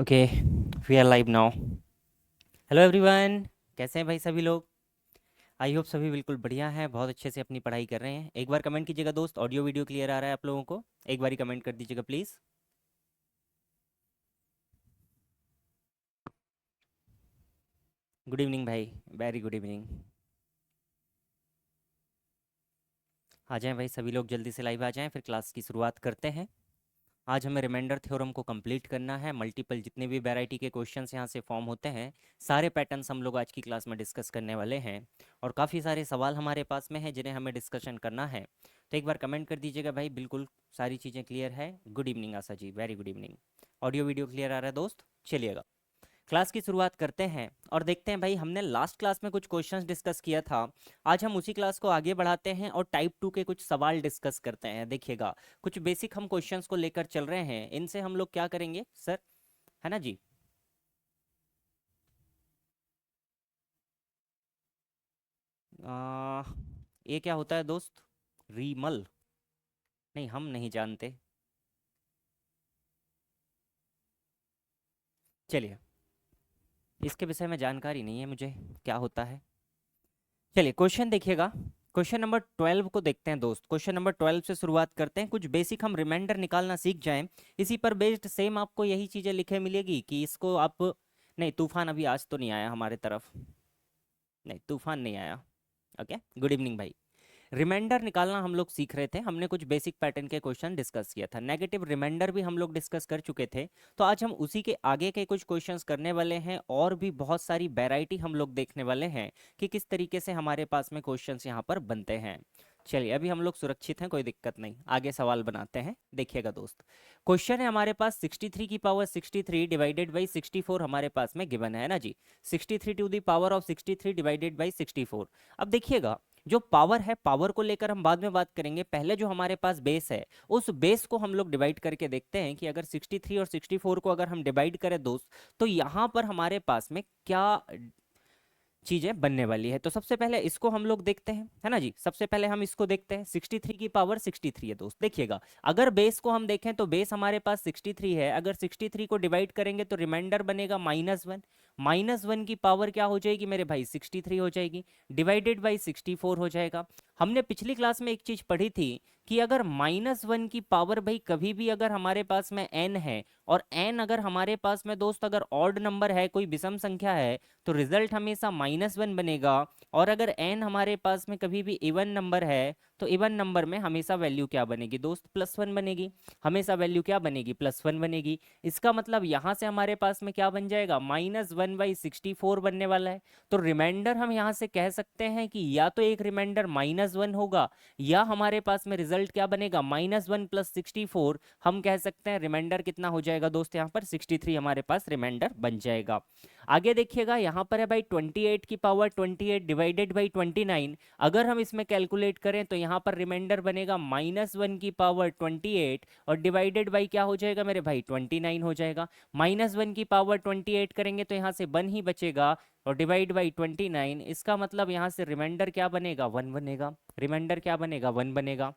Okay, we are live now. Hello everyone, कैसे हैं भाई सभी लोग? आई होप सभी बिल्कुल बढ़िया हैं, बहुत अच्छे से अपनी पढ़ाई कर रहे हैं। एक बार कमेंट कीजिएगा दोस्त, ऑडियो वीडियो क्लियर आ रहा है आप लोगों को? एक बार ही कमेंट कर दीजिएगा प्लीज़। गुड इवनिंग भाई, वेरी गुड इवनिंग। आ जाएं भाई सभी लोग, जल्दी से लाइव आ जाएं, फिर क्लास की शुरुआत करते हैं। आज हमें रिमाइंडर थ्योरम को कंप्लीट करना है। मल्टीपल जितने भी वैरायटी के क्वेश्चंस यहाँ से फॉर्म होते हैं, सारे पैटर्न्स हम लोग आज की क्लास में डिस्कस करने वाले हैं। और काफ़ी सारे सवाल हमारे पास में हैं जिन्हें हमें डिस्कशन करना है। तो एक बार कमेंट कर दीजिएगा भाई, बिल्कुल सारी चीज़ें क्लियर है। Good evening Asha ji, very good evening. Audio video clear आ रहा है दोस्त? चलिएगा क्लास की शुरुआत करते हैं और देखते हैं भाई, हमने लास्ट क्लास में कुछ क्वेश्चंस डिस्कस किया था। आज हम उसी क्लास को आगे बढ़ाते हैं और टाइप 2 के कुछ सवाल डिस्कस करते हैं। देखिएगा, कुछ बेसिक हम क्वेश्चंस को लेकर चल रहे हैं, इनसे हम लोग क्या करेंगे सर, है ना जी? आ, ये क्या होता है दोस्त? रीमल? नहीं, हम नहीं जानते। चलिए, इसके विषय में जानकारी नहीं है मुझे, क्या होता है। चलिए क्वेश्चन देखिएगा। क्वेश्चन नंबर 12 को देखते हैं दोस्त। क्वेश्चन नंबर 12 से शुरुआत करते हैं। कुछ बेसिक हम रिमाइंडर निकालना सीख जाएं, इसी पर बेस्ड सेम आपको यही चीज़ें लिखे मिलेगी कि इसको आप। नहीं, तूफान अभी आज तो नहीं आया हमारे तरफ। नहीं, तूफान नहीं आया। ओके, गुड इवनिंग भाई। रिमाइंडर निकालना हम लोग सीख रहे थे, हमने कुछ बेसिक पैटर्न के क्वेश्चन डिस्कस किया था। नेगेटिव रिमाइंडर भी हम लोग डिस्कस कर चुके थे। तो आज हम उसी के आगे के कुछ क्वेश्चंस करने वाले हैं, और भी बहुत सारी वैरायटी हम लोग देखने वाले हैं कि किस तरीके से हमारे पास में क्वेश्चंस यहाँ पर बनते हैं। चलिए, अभी हम लोग सुरक्षित हैं, कोई दिक्कत नहीं, आगे सवाल बनाते हैं। देखिएगा दोस्त, क्वेश्चन है हमारे पास 63 की पावर 63 डिवाइडेड बाई 64 हमारे पास में गिवन है ना जी। 63 to the power of 63 divided by 64। अब देखिएगा, जो पावर है, पावर को लेकर हम बाद में बात करेंगे। पहले जो हमारे पास बेस है, उस बेस को हम लोग डिवाइड करके देखते हैं कि अगर 63 और 64 को अगर हम डिवाइड करें दोस्त, तो यहाँ पर हमारे पास में क्या चीजें बनने वाली है। तो सबसे पहले इसको हम लोग देखते हैं, है ना जी। सबसे पहले हम इसको देखते हैं। 63 की पावर 63 है दोस्त। देखिएगा, अगर बेस को हम देखें तो बेस हमारे पास 63 है। अगर 63 को डिवाइड करेंगे तो रिमाइंडर बनेगा -1। -1 की पावर क्या हो जाएगी मेरे भाई? 63 हो जाएगी, डिवाइडेड बाई 64 हो जाएगा। हमने पिछली क्लास में एक चीज पढ़ी थी कि अगर -1 की पावर भाई कभी भी अगर हमारे पास में n है, और n अगर हमारे पास में दोस्त अगर ऑड नंबर है, कोई विषम संख्या है, तो रिजल्ट हमेशा -1 बनेगा। और अगर n हमारे पास में कभी भी इवन नंबर है, तो इवन नंबर में हमेशा वैल्यू क्या बनेगी दोस्त? +1 बनेगी। हमेशा वैल्यू क्या बनेगी? +1 बनेगी। इसका मतलब यहाँ से हमारे पास में क्या बन जाएगा? -1/64 बनने वाला है। तो रिमाइंडर हम यहाँ से कह सकते हैं कि या तो एक रिमाइंडर -1 होगा, या हमारे पास में रिजल्ट क्या बनेगा? -1 + 64। हम कह सकते हैं रिमाइंडर कितना हो जाएगा दोस्त? यहाँ पर 63 हमारे पास रिमाइंडर बन जाएगा। आगे देखिएगा, यहाँ पर है भाई 28 की पावर 28 डिवाइडेड बाई 29। अगर हम इसमें कैलकुलेट करें तो यहाँ पर रिमाइंडर बनेगा -1 की पावर 28, और डिवाइडेड बाई क्या हो जाएगा मेरे भाई? 29 हो जाएगा। -1 की पावर 28 करेंगे तो यहाँ से 1 ही बचेगा, और डिवाइड बाई 29। इसका मतलब यहाँ से रिमाइंडर क्या बनेगा? 1 बनेगा। रिमाइंडर क्या बनेगा? 1 बनेगा।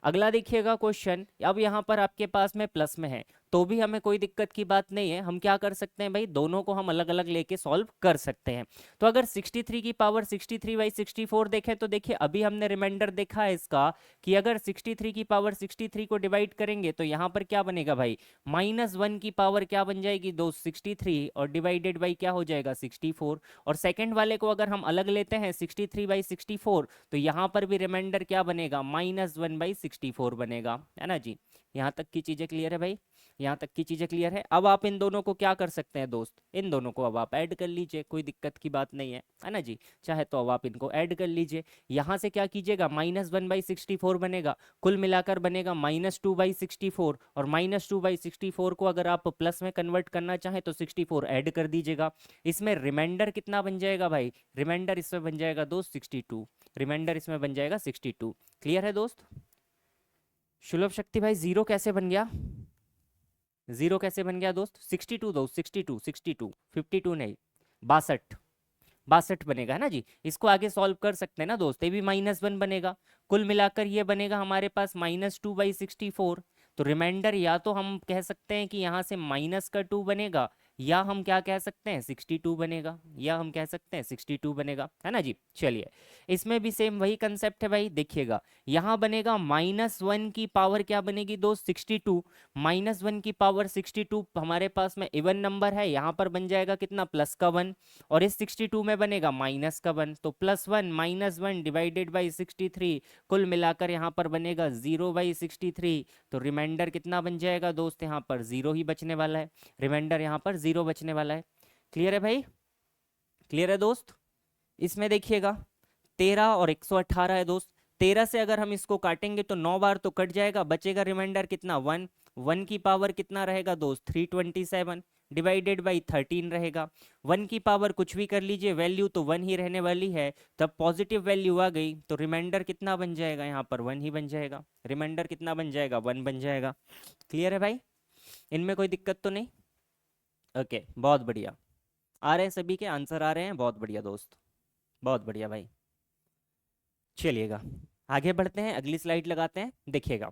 अगला देखिएगा क्वेश्चन, अब यहाँ पर आपके पास में प्लस में है, तो भी हमें कोई दिक्कत की बात नहीं है। हम क्या कर सकते हैं भाई? दोनों को हम अलग अलग लेके सॉल्व कर सकते हैं। तो अगर 63 की पावर 63/64 देखें, तो देखिए अभी हमने रिमाइंडर देखा है इसका कि अगर 63 की पावर 63 को डिवाइड करेंगे तो यहाँ पर क्या बनेगा भाई? -1 की पावर क्या बन जाएगी दोस्त? 63, और डिवाइडेड बाई क्या हो जाएगा? 64। और सेकेंड वाले को अगर हम अलग लेते हैं 63/64, तो यहाँ पर भी रिमाइंडर क्या बनेगा? -1/64 बनेगा, है ना जी। यहाँ तक की चीजें क्लियर है भाई? यहाँ तक की चीजें क्लियर है। अब आप इन दोनों को क्या कर सकते हैं दोस्त? इन दोनों को अब आप ऐड कर लीजिए, कोई दिक्कत की बात नहीं है ना जी। चाहे तो अब आप इनको ऐड कर लीजिए। यहाँ से क्या कीजिएगा? -1/64 बनेगा, कुल मिलाकर बनेगा -2/64, और -2/64 को अगर आप प्लस में कन्वर्ट करना चाहें तो 64 ऐड कर दीजिएगा। इसमें रिमाइंडर कितना बन जाएगा भाई? रिमाइंडर इसमें बन जाएगा दोस्त 62। रिमाइंडर इसमें बन जाएगा 62। क्लियर है दोस्त? सुलभ शक्ति भाई, जीरो कैसे बन गया? जीरो कैसे बन गया दोस्त? 62 दोस्त, 62, 62, 52 नहीं, 62। 62 बनेगा, है ना जी। इसको आगे सॉल्व कर सकते हैं ना दोस्त, ये भी -1 बनेगा। कुल मिलाकर ये बनेगा हमारे पास -2/64। तो रिमाइंडर या तो हम कह सकते हैं कि यहाँ से -2 बनेगा, या हम क्या कह सकते हैं 62 बनेगा, या हम कह सकते हैं 62 बनेगा, है ना जी। चलिए इसमें भी सेम वही कंसेप्ट है भाई, देखिएगा यहाँ बनेगा -1 की पावर क्या बनेगी दोस्त 62, -1 की पावर 62 हमारे पास में इवन नंबर है, यहाँ पर बन जाएगा कितना प्लस का 1, और इस 62 में बनेगा माइनस का 1, तो +1 -1 डिवाइडेड बाई 63, कुल मिलाकर यहाँ पर बनेगा 0/63, तो रिमाइंडर कितना बन जाएगा दोस्त, यहाँ पर 0 ही बचने वाला है, रिमाइंडर यहाँ पर 0 बचने वाला है। क्लियर है भाई, क्लियर है दोस्त। इसमें देखिएगा 13 और 118 है दोस्त, 13 से अगर हम इसको काटेंगे तो 9 बार तो कट जाएगा, बचेगा रिमाइंडर कितना 1, 1 की पावर कितना रहेगा दोस्त 327 डिवाइडेड बाई 13 रहेगा, 1 की पावर कुछ भी कर लीजिए, वैल्यू तो 1 ही रहने वाली है, तब पॉजिटिव वैल्यू आ गई तो रिमाइंडर कितना बन जाएगा, यहाँ पर 1 ही बन जाएगा, रिमाइंडर कितना बन जाएगा 1 बन जाएगा। क्लियर है भाई, इनमें कोई दिक्कत तो नहीं। ओके बहुत बढ़िया, आ रहे हैं सभी के आंसर आ रहे हैं, बहुत बढ़िया दोस्त, बहुत बढ़िया भाई। चलिएगा आगे बढ़ते हैं, अगली स्लाइड लगाते हैं, देखिएगा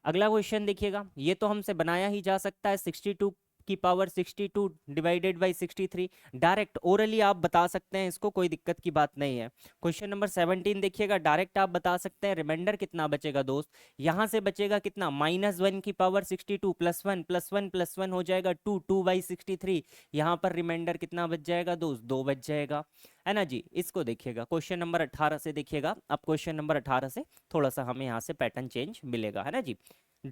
अगला क्वेश्चन देखिएगा, ये तो हमसे बनाया ही जा सकता है 62 की power 62 divided by 63, direct orally आप बता सकते हैं इसको, कोई दिक्कत की बात नहीं है। क्वेश्चन नंबर 17 देखिएगा, डायरेक्ट आप बता सकते हैं, रिमाइंडर कितना बचेगा दोस्त, यहाँ से बचेगा कितना -1 की पावर 62 +1 +1 +1 हो जाएगा 2, 2/63, यहाँ पर रिमाइंडर कितना बच जाएगा दोस्त 2 बच जाएगा, है ना जी। इसको देखिएगा क्वेश्चन नंबर 18 से, देखिएगा अब क्वेश्चन नंबर 18 से थोड़ा सा हमें यहाँ से पैटर्न चेंज मिलेगा, है ना जी।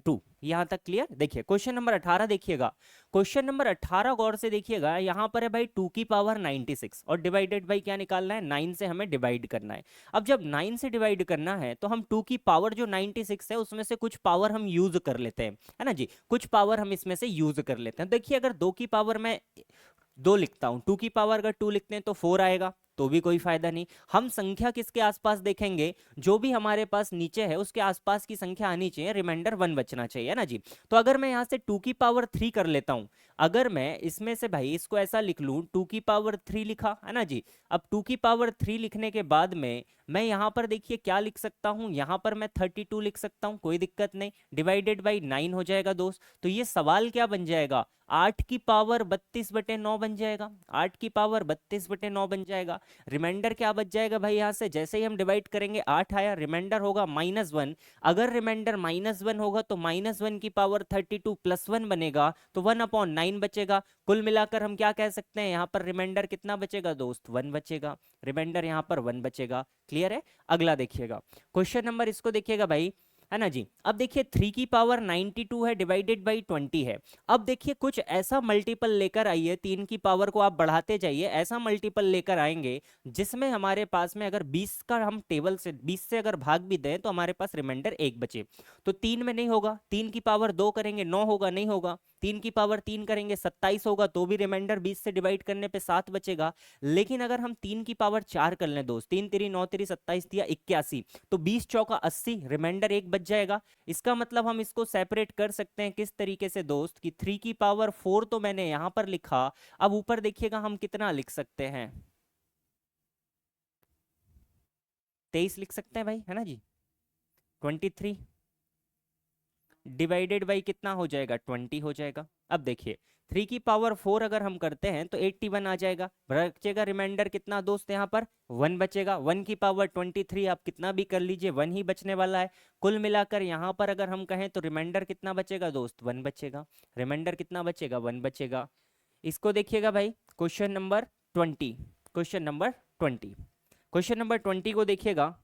2 यहाँ तक क्लियर। देखिए क्वेश्चन नंबर 18 देखिएगा, क्वेश्चन नंबर 18 गौर से देखिएगा, यहाँ पर है भाई 2 की पावर 96 और डिवाइडेड बाई क्या निकालना है 9 से हमें डिवाइड करना है। अब जब 9 से डिवाइड करना है तो हम 2 की पावर जो 96 है उसमें से कुछ पावर हम यूज कर लेते हैं, है ना जी, कुछ पावर हम इसमें से यूज कर लेते हैं। देखिए अगर 2 की पावर में 2 लिखता हूं, 2 की पावर अगर 2 लिखते हैं तो 4 आएगा, तो भी कोई फायदा नहीं। हम संख्या किसके आसपास देखेंगे, जो भी हमारे पास नीचे है उसके आसपास की संख्या आनी चाहिए, रिमाइंडर 1 बचना चाहिए, है ना जी। तो अगर मैं यहाँ से 2 की पावर 3 कर लेता हूँ, अगर मैं इसमें से भाई इसको ऐसा लिख लूँ 2 की पावर 3 लिखा, है ना जी। अब 2 की पावर 3 लिखने के बाद में मैं यहाँ पर देखिए क्या लिख सकता हूँ, यहाँ पर मैं 32 लिख सकता हूँ, कोई दिक्कत नहीं, डिवाइडेड बाई 9 हो जाएगा दोस्त। तो ये सवाल क्या बन जाएगा, 8 की पावर 32/9 बन जाएगा, 8 की पावर 32/9 बन जाएगा। रिमाइंडर क्या बच जाएगा भाई, यहाँ से जैसे ही हम डिवाइड करेंगे 8 आया, रिमाइंडर होगा -1, अगर रिमाइंडर -1 होगा तो -1 की पावर 32 +1 बनेगा, तो 1/9 बचेगा। कुल मिलाकर हम क्या कह सकते हैं, यहाँ पर रिमाइंडर कितना बचेगा दोस्त 1 बचेगा, रिमाइंडर यहाँ पर 1 बचेगा। क्लियर है। अगला देखिएगा क्वेश्चन नंबर, इसको देखिएगा भाई, है ना जी। अब देखिए 3 की पावर 92 है डिवाइडेड बाई 20 है। अब देखिए कुछ ऐसा मल्टीपल लेकर आइए, 3 की पावर को आप बढ़ाते जाइए, ऐसा मल्टीपल लेकर आएंगे जिसमें हमारे पास में अगर 20 का हम टेबल से 20 से अगर भाग भी दें तो हमारे पास रिमाइंडर 1 बचे। तो 3 में नहीं होगा, 3 की पावर 2 करेंगे 9 होगा, नहीं होगा, 3 की पावर 3 करेंगे 27 होगा, तो भी रिमाइंडर 20 से डिवाइड करने पे 7 बचेगा। लेकिन अगर हम 3 की पावर 4 कर लें दोस्त, 3 3 9 3 27 दिया 81, तो 20 चौका 80, रिमाइंडर 1 बच जाएगा। इसका मतलब हम इसको सेपरेट कर सकते हैं किस तरीके से दोस्त, कि 3 की पावर 4 तो मैंने यहां पर लिखा, अब ऊपर देखिएगा हम कितना लिख सकते हैं, 23 लिख सकते हैं भाई, है ना जी। 23 डिवाइडेड बाई कितना हो जाएगा 20 हो जाएगा। अब देखिए 3 की पावर 4 अगर हम करते हैं तो 81 आ जाएगा, बचेगा रिमाइंडर कितना दोस्त, यहाँ पर 1 बचेगा। 1 की पावर 23 आप कितना भी कर लीजिए 1 ही बचने वाला है। कुल मिलाकर यहाँ पर अगर हम कहें तो रिमाइंडर कितना बचेगा दोस्त 1 बचेगा, रिमाइंडर कितना बचेगा 1 बचेगा। इसको देखिएगा भाई question number 20, question number 20, question number 20 को देखिएगा।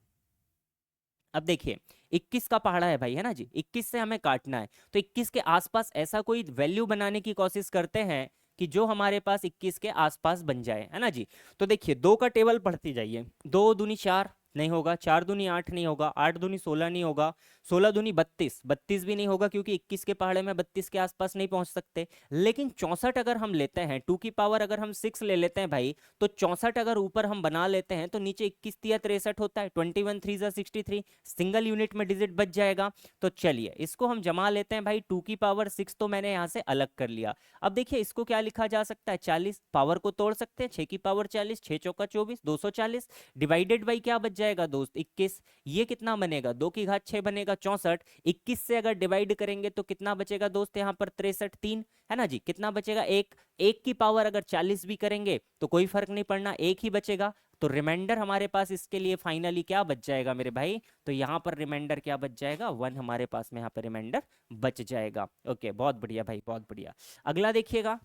अब देखिए 21 का पहाड़ा है भाई, है ना जी, 21 से हमें काटना है, तो 21 के आसपास ऐसा कोई वैल्यू बनाने की कोशिश करते हैं कि जो हमारे पास 21 के आसपास बन जाए, है ना जी। तो देखिए 2 का टेबल पढ़ते जाइए, 2 दूनी 4 नहीं होगा, 4 दूनी 8 नहीं होगा, 8 दूनी 16 नहीं होगा, 16 दूनी 32, 32 भी नहीं होगा क्योंकि 21 के पहाड़े में 32 के आसपास नहीं पहुंच सकते। लेकिन 64 अगर हम लेते हैं, 2 की पावर अगर हम 6 ले लेते हैं भाई, तो 64 अगर ऊपर हम बना लेते हैं तो नीचे 21 तिया 63 होता है, 21 3 63, सिंगल यूनिट में डिजिट बच जाएगा। तो चलिए इसको हम जमा लेते हैं भाई, 2 की पावर 6 तो मैंने यहाँ से अलग कर लिया। अब देखिए इसको क्या लिखा जा सकता है, 40, पावर को तोड़ सकते हैं, 6 की पावर 40, 6 चौका 24, 240 डिवाइडेड बाई क्या बच जाएगा दोस्त 21। ये कितना बनेगा 2 की घात 6 बनेगा 64। 21 से अगर डिवाइड करेंगे तो कितना बचेगा दोस्त यहाँ पर 63 3, है ना जी। कितना बचेगा एक, एक की पावर अगर 40 भी करेंगे तो कोई फर्क नहीं पड़ना, एक ही बचेगा। तो रिमाइंडर हमारे पास इसके लिए फाइनली क्या बच जाएगा मेरे भाई, तो यहाँ पर रिमाइंडर क्या बच जाएगा 1 हमारे पास में यहाँ पर रिमाइंडर बच जाएगा। ओके बहुत बढ़िया भाई बहुत बढ़िया। अगला देखिएगा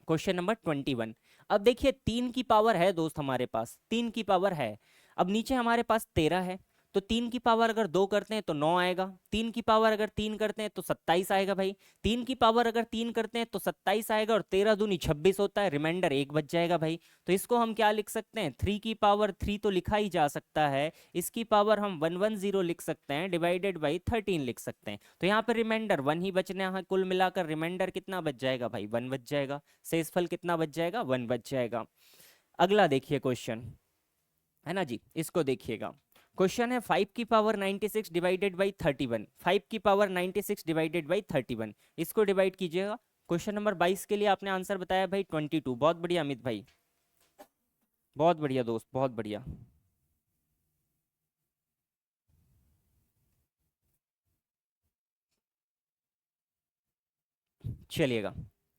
क्वेश्चन नंबर 21। अब देखिए 3 की पावर है दोस्त हमारे पास, 3 की पावर है। अब नीचे हमारे पास 13 है, तो 3 की पावर अगर 2 करते हैं तो 9 आएगा। 3 की पावर अगर 3 करते हैं तो 27 आएगा भाई। 3 की पावर अगर 3 करते हैं तो 27 आएगा, और 13 दूनी 26 होता है, रिमाइंडर 1 बच जाएगा भाई। तो इसको हम क्या लिख सकते हैं, 3 की पावर 3 तो लिखा ही जा सकता है, इसकी पावर हम 110 लिख सकते हैं, डिवाइडेड बाई 13 लिख सकते हैं। तो यहाँ पर रिमाइंडर 1 ही बचना है, कुल मिलाकर रिमाइंडर कितना बच जाएगा भाई 1 बच जाएगा। शेषफल कितना बच जाएगा 1 बच जाएगा। अगला देखिए क्वेश्चन, है ना जी, इसको देखिएगा। क्वेश्चन है 5 की पावर 96 डिवाइडेड बाई 31। 5 की पावर 96 डिवाइडेड बाई 31, इसको डिवाइड कीजिएगा। क्वेश्चन नंबर 22 के लिए आपने आंसर बताया भाई 22। बहुत बढ़िया अमित भाई, बहुत बढ़िया दोस्त, बहुत बढ़िया। चलिएगा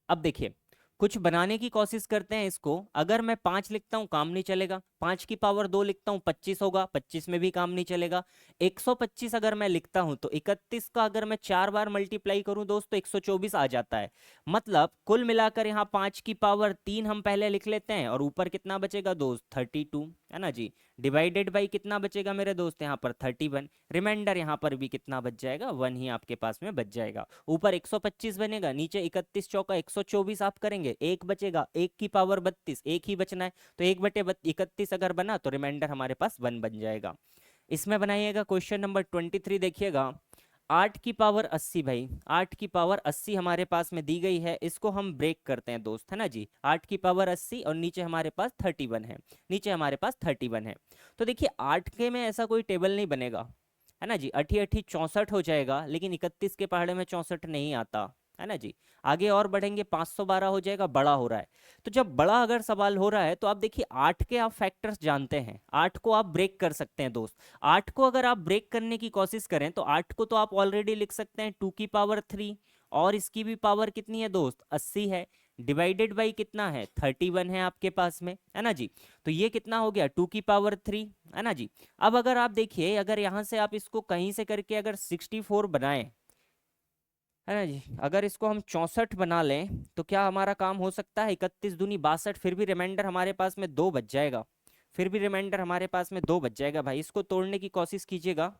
अब देखिए, कुछ बनाने की कोशिश करते हैं इसको। अगर मैं 5 लिखता हूँ काम नहीं चलेगा, 5 की पावर 2 लिखता हूँ 25 होगा, 25 में भी काम नहीं चलेगा। 125 अगर मैं लिखता हूँ तो 31 का अगर मैं 4 बार मल्टीप्लाई करूँ दोस्त तो 124 आ जाता है। मतलब कुल मिलाकर यहाँ 5 की पावर 3 हम पहले लिख लेते हैं, और ऊपर कितना बचेगा दोस्त 32, है ना जी। डिवाइडेड बाई कितना बचेगा मेरे दोस्त यहाँ पर 31। रिमाइंडर यहाँ पर भी कितना बच जाएगा 1 ही आपके पास में बच जाएगा। ऊपर 125 बनेगा, नीचे 31 चौका 124 आप करेंगे, एक बचेगा, 1 की पावर 32, एक ही बचना है। तो 1/31 अगर बना तो रिमाइंडर हमारे पास 1 बन जाएगा। इसमें बनाइएगा क्वेश्चन नंबर 23 देखिएगा। 8 की पावर 80 भाई, 8 की पावर 80 हमारे पास में दी गई है, इसको हम ब्रेक करते हैं दोस्त, है ना जी। 8 की पावर 80 और नीचे हमारे पास 31 है, नीचे हमारे पास 31 है। तो देखिए 8 के में ऐसा कोई टेबल नहीं बनेगा, है ना जी। 8 8 64 हो जाएगा, लेकिन 31 के पहाड़े में 64 नहीं आता, है ना जी। आगे और बढ़ेंगे 512 हो जाएगा, बड़ा हो रहा है। तो जब बड़ा अगर सवाल हो रहा है तो आप देखिए 8 के आप फैक्टर्स जानते हैं, 8 को आप ब्रेक कर सकते हैं दोस्त। 8 को अगर आप ब्रेक करने की कोशिश करें तो 8 को तो आप ऑलरेडी लिख सकते हैं 2 की पावर 3, और इसकी भी पावर कितनी है दोस्त 80 है, डिवाइडेड बाई कितना है 31 है आपके पास में, है ना जी। तो ये कितना हो गया 2 की पावर 3, है ना जी। अब अगर आप देखिए, अगर यहाँ से आप इसको कहीं से करके अगर 64 बनाएं, है ना जी, अगर इसको हम 64 बना लें तो क्या हमारा काम हो सकता है। 31 दूनी 62, फिर भी रिमाइंडर हमारे पास में 2 बच जाएगा, फिर भी रिमाइंडर हमारे पास में 2 बच जाएगा भाई। इसको तोड़ने की कोशिश कीजिएगा।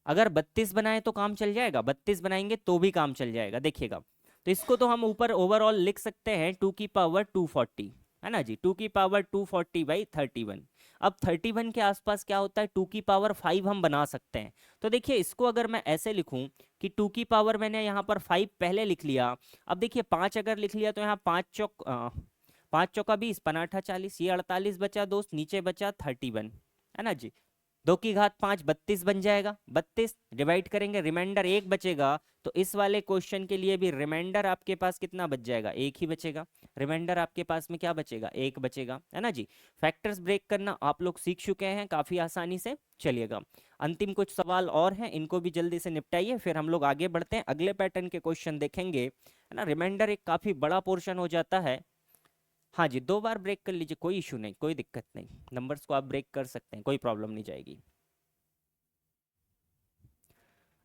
अगर 32 बनाए तो काम चल जाएगा, 32 बनाएंगे तो भी काम चल जाएगा, देखिएगा। तो इसको तो हम ऊपर ओवरऑल लिख सकते हैं 2 की पावर 240, है ना जी। 2 की पावर 240 बाई 31। अब 31 के आसपास क्या होता है 2 की पावर 5 हम बना सकते हैं। तो देखिए इसको अगर मैं ऐसे लिखूं कि 2 की पावर मैंने यहाँ पर 5 पहले लिख लिया। अब देखिए 5 अगर लिख लिया तो यहाँ 5 चौका 20, पनाठा 40, ये 48 बचा दोस्त, नीचे बचा 31, है ना जी। 2 की घात 5 32 बन जाएगा, 32 डिवाइड करेंगे, रिमाइंडर 1 बचेगा। तो इस वाले क्वेश्चन के लिए भी रिमाइंडर आपके पास कितना बच जाएगा 1 ही बचेगा। रिमाइंडर आपके पास में क्या बचेगा 1 बचेगा, है ना जी। फैक्टर्स ब्रेक करना आप लोग सीख चुके हैं काफी आसानी से। चलिएगा अंतिम कुछ सवाल और हैं, इनको भी जल्दी से निपटाइए, फिर हम लोग आगे बढ़ते हैं, अगले पैटर्न के क्वेश्चन देखेंगे, है ना। रिमाइंडर एक काफी बड़ा पोर्शन हो जाता है। हाँ जी 2 बार ब्रेक कर लीजिए, कोई इशू नहीं, कोई दिक्कत नहीं, नंबर्स को आप ब्रेक कर सकते हैं, कोई प्रॉब्लम नहीं जाएगी।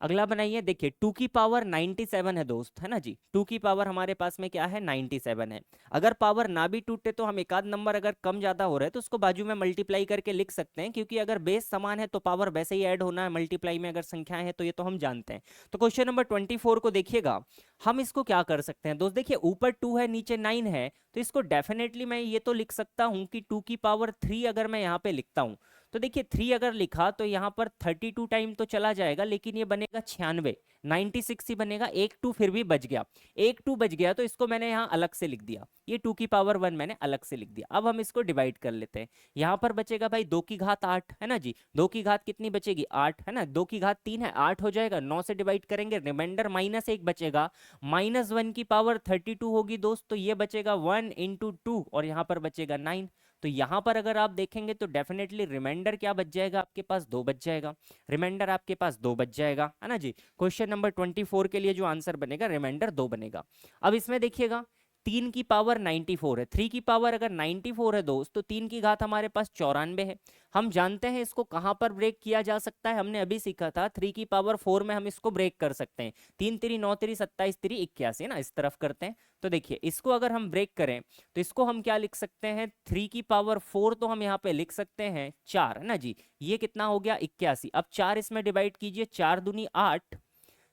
अगला बनाइए, देखिए 2 की पावर 97 है दोस्त, है ना जी। 2 की पावर हमारे पास में क्या है 97 है। अगर पावर ना भी टूटे तो हम एक आध नंबर अगर कम ज्यादा हो रहा है तो उसको बाजू में मल्टीप्लाई करके लिख सकते हैं, क्योंकि अगर बेस समान है तो पावर वैसे ही ऐड होना है मल्टीप्लाई में अगर संख्याएं हैं, तो ये तो हम जानते हैं। तो क्वेश्चन नंबर 24 को देखिएगा, हम इसको क्या कर सकते हैं दोस्त। देखिए ऊपर 2 है नीचे 9 है, तो इसको डेफिनेटली मैं ये तो लिख सकता हूँ कि 2 की पावर 3 अगर मैं यहाँ पे लिखता हूँ तो देखिए 3 अगर लिखा तो यहाँ पर 32 टाइम तो चला जाएगा, लेकिन ये बनेगा 96, 96 ही बनेगा। एक 2 फिर भी बच गया, एक 2 बच गया, तो इसको मैंने यहाँ अलग से लिख दिया, ये 2 की पावर 1 मैंने अलग से लिख दिया। अब हम इसको डिवाइड कर लेते हैं। यहाँ पर बचेगा भाई 2 की घात 8, है ना जी। 2 की घात कितनी बचेगी 8, है ना। 2 की घात 3 है, 8 हो जाएगा, 9 से डिवाइड करेंगे, रिमाइंडर -1 बचेगा। -1 की पावर 32 होगी दोस्त, तो ये बचेगा 1 × 2 और यहाँ पर बचेगा 9। तो यहाँ पर अगर आप देखेंगे तो डेफिनेटली रिमाइंडर क्या बच जाएगा, आपके पास 2 बच जाएगा, रिमाइंडर आपके पास 2 बच जाएगा, है ना जी। क्वेश्चन नंबर 24 के लिए जो आंसर बनेगा रिमाइंडर 2 बनेगा। अब इसमें देखिएगा 3 की पावर 94 है, 3 की पावर अगर 94 है दोस्त, तो 3 की घात हमारे पास 94 है। हम जानते हैं इसको कहाँ पर ब्रेक किया जा सकता है, हमने अभी सीखा था 3 की पावर 4 में हम इसको ब्रेक कर सकते हैं। 3 3 9 3 27 3 81 ना, इस तरफ करते हैं। तो देखिए इसको अगर हम ब्रेक करें तो इसको हम क्या लिख सकते हैं, 3 की पावर 4 तो हम यहाँ पे लिख सकते हैं 4, है ना जी। ये कितना हो गया 81। अब 4 इसमें डिवाइड कीजिए, 4 दूनी 8,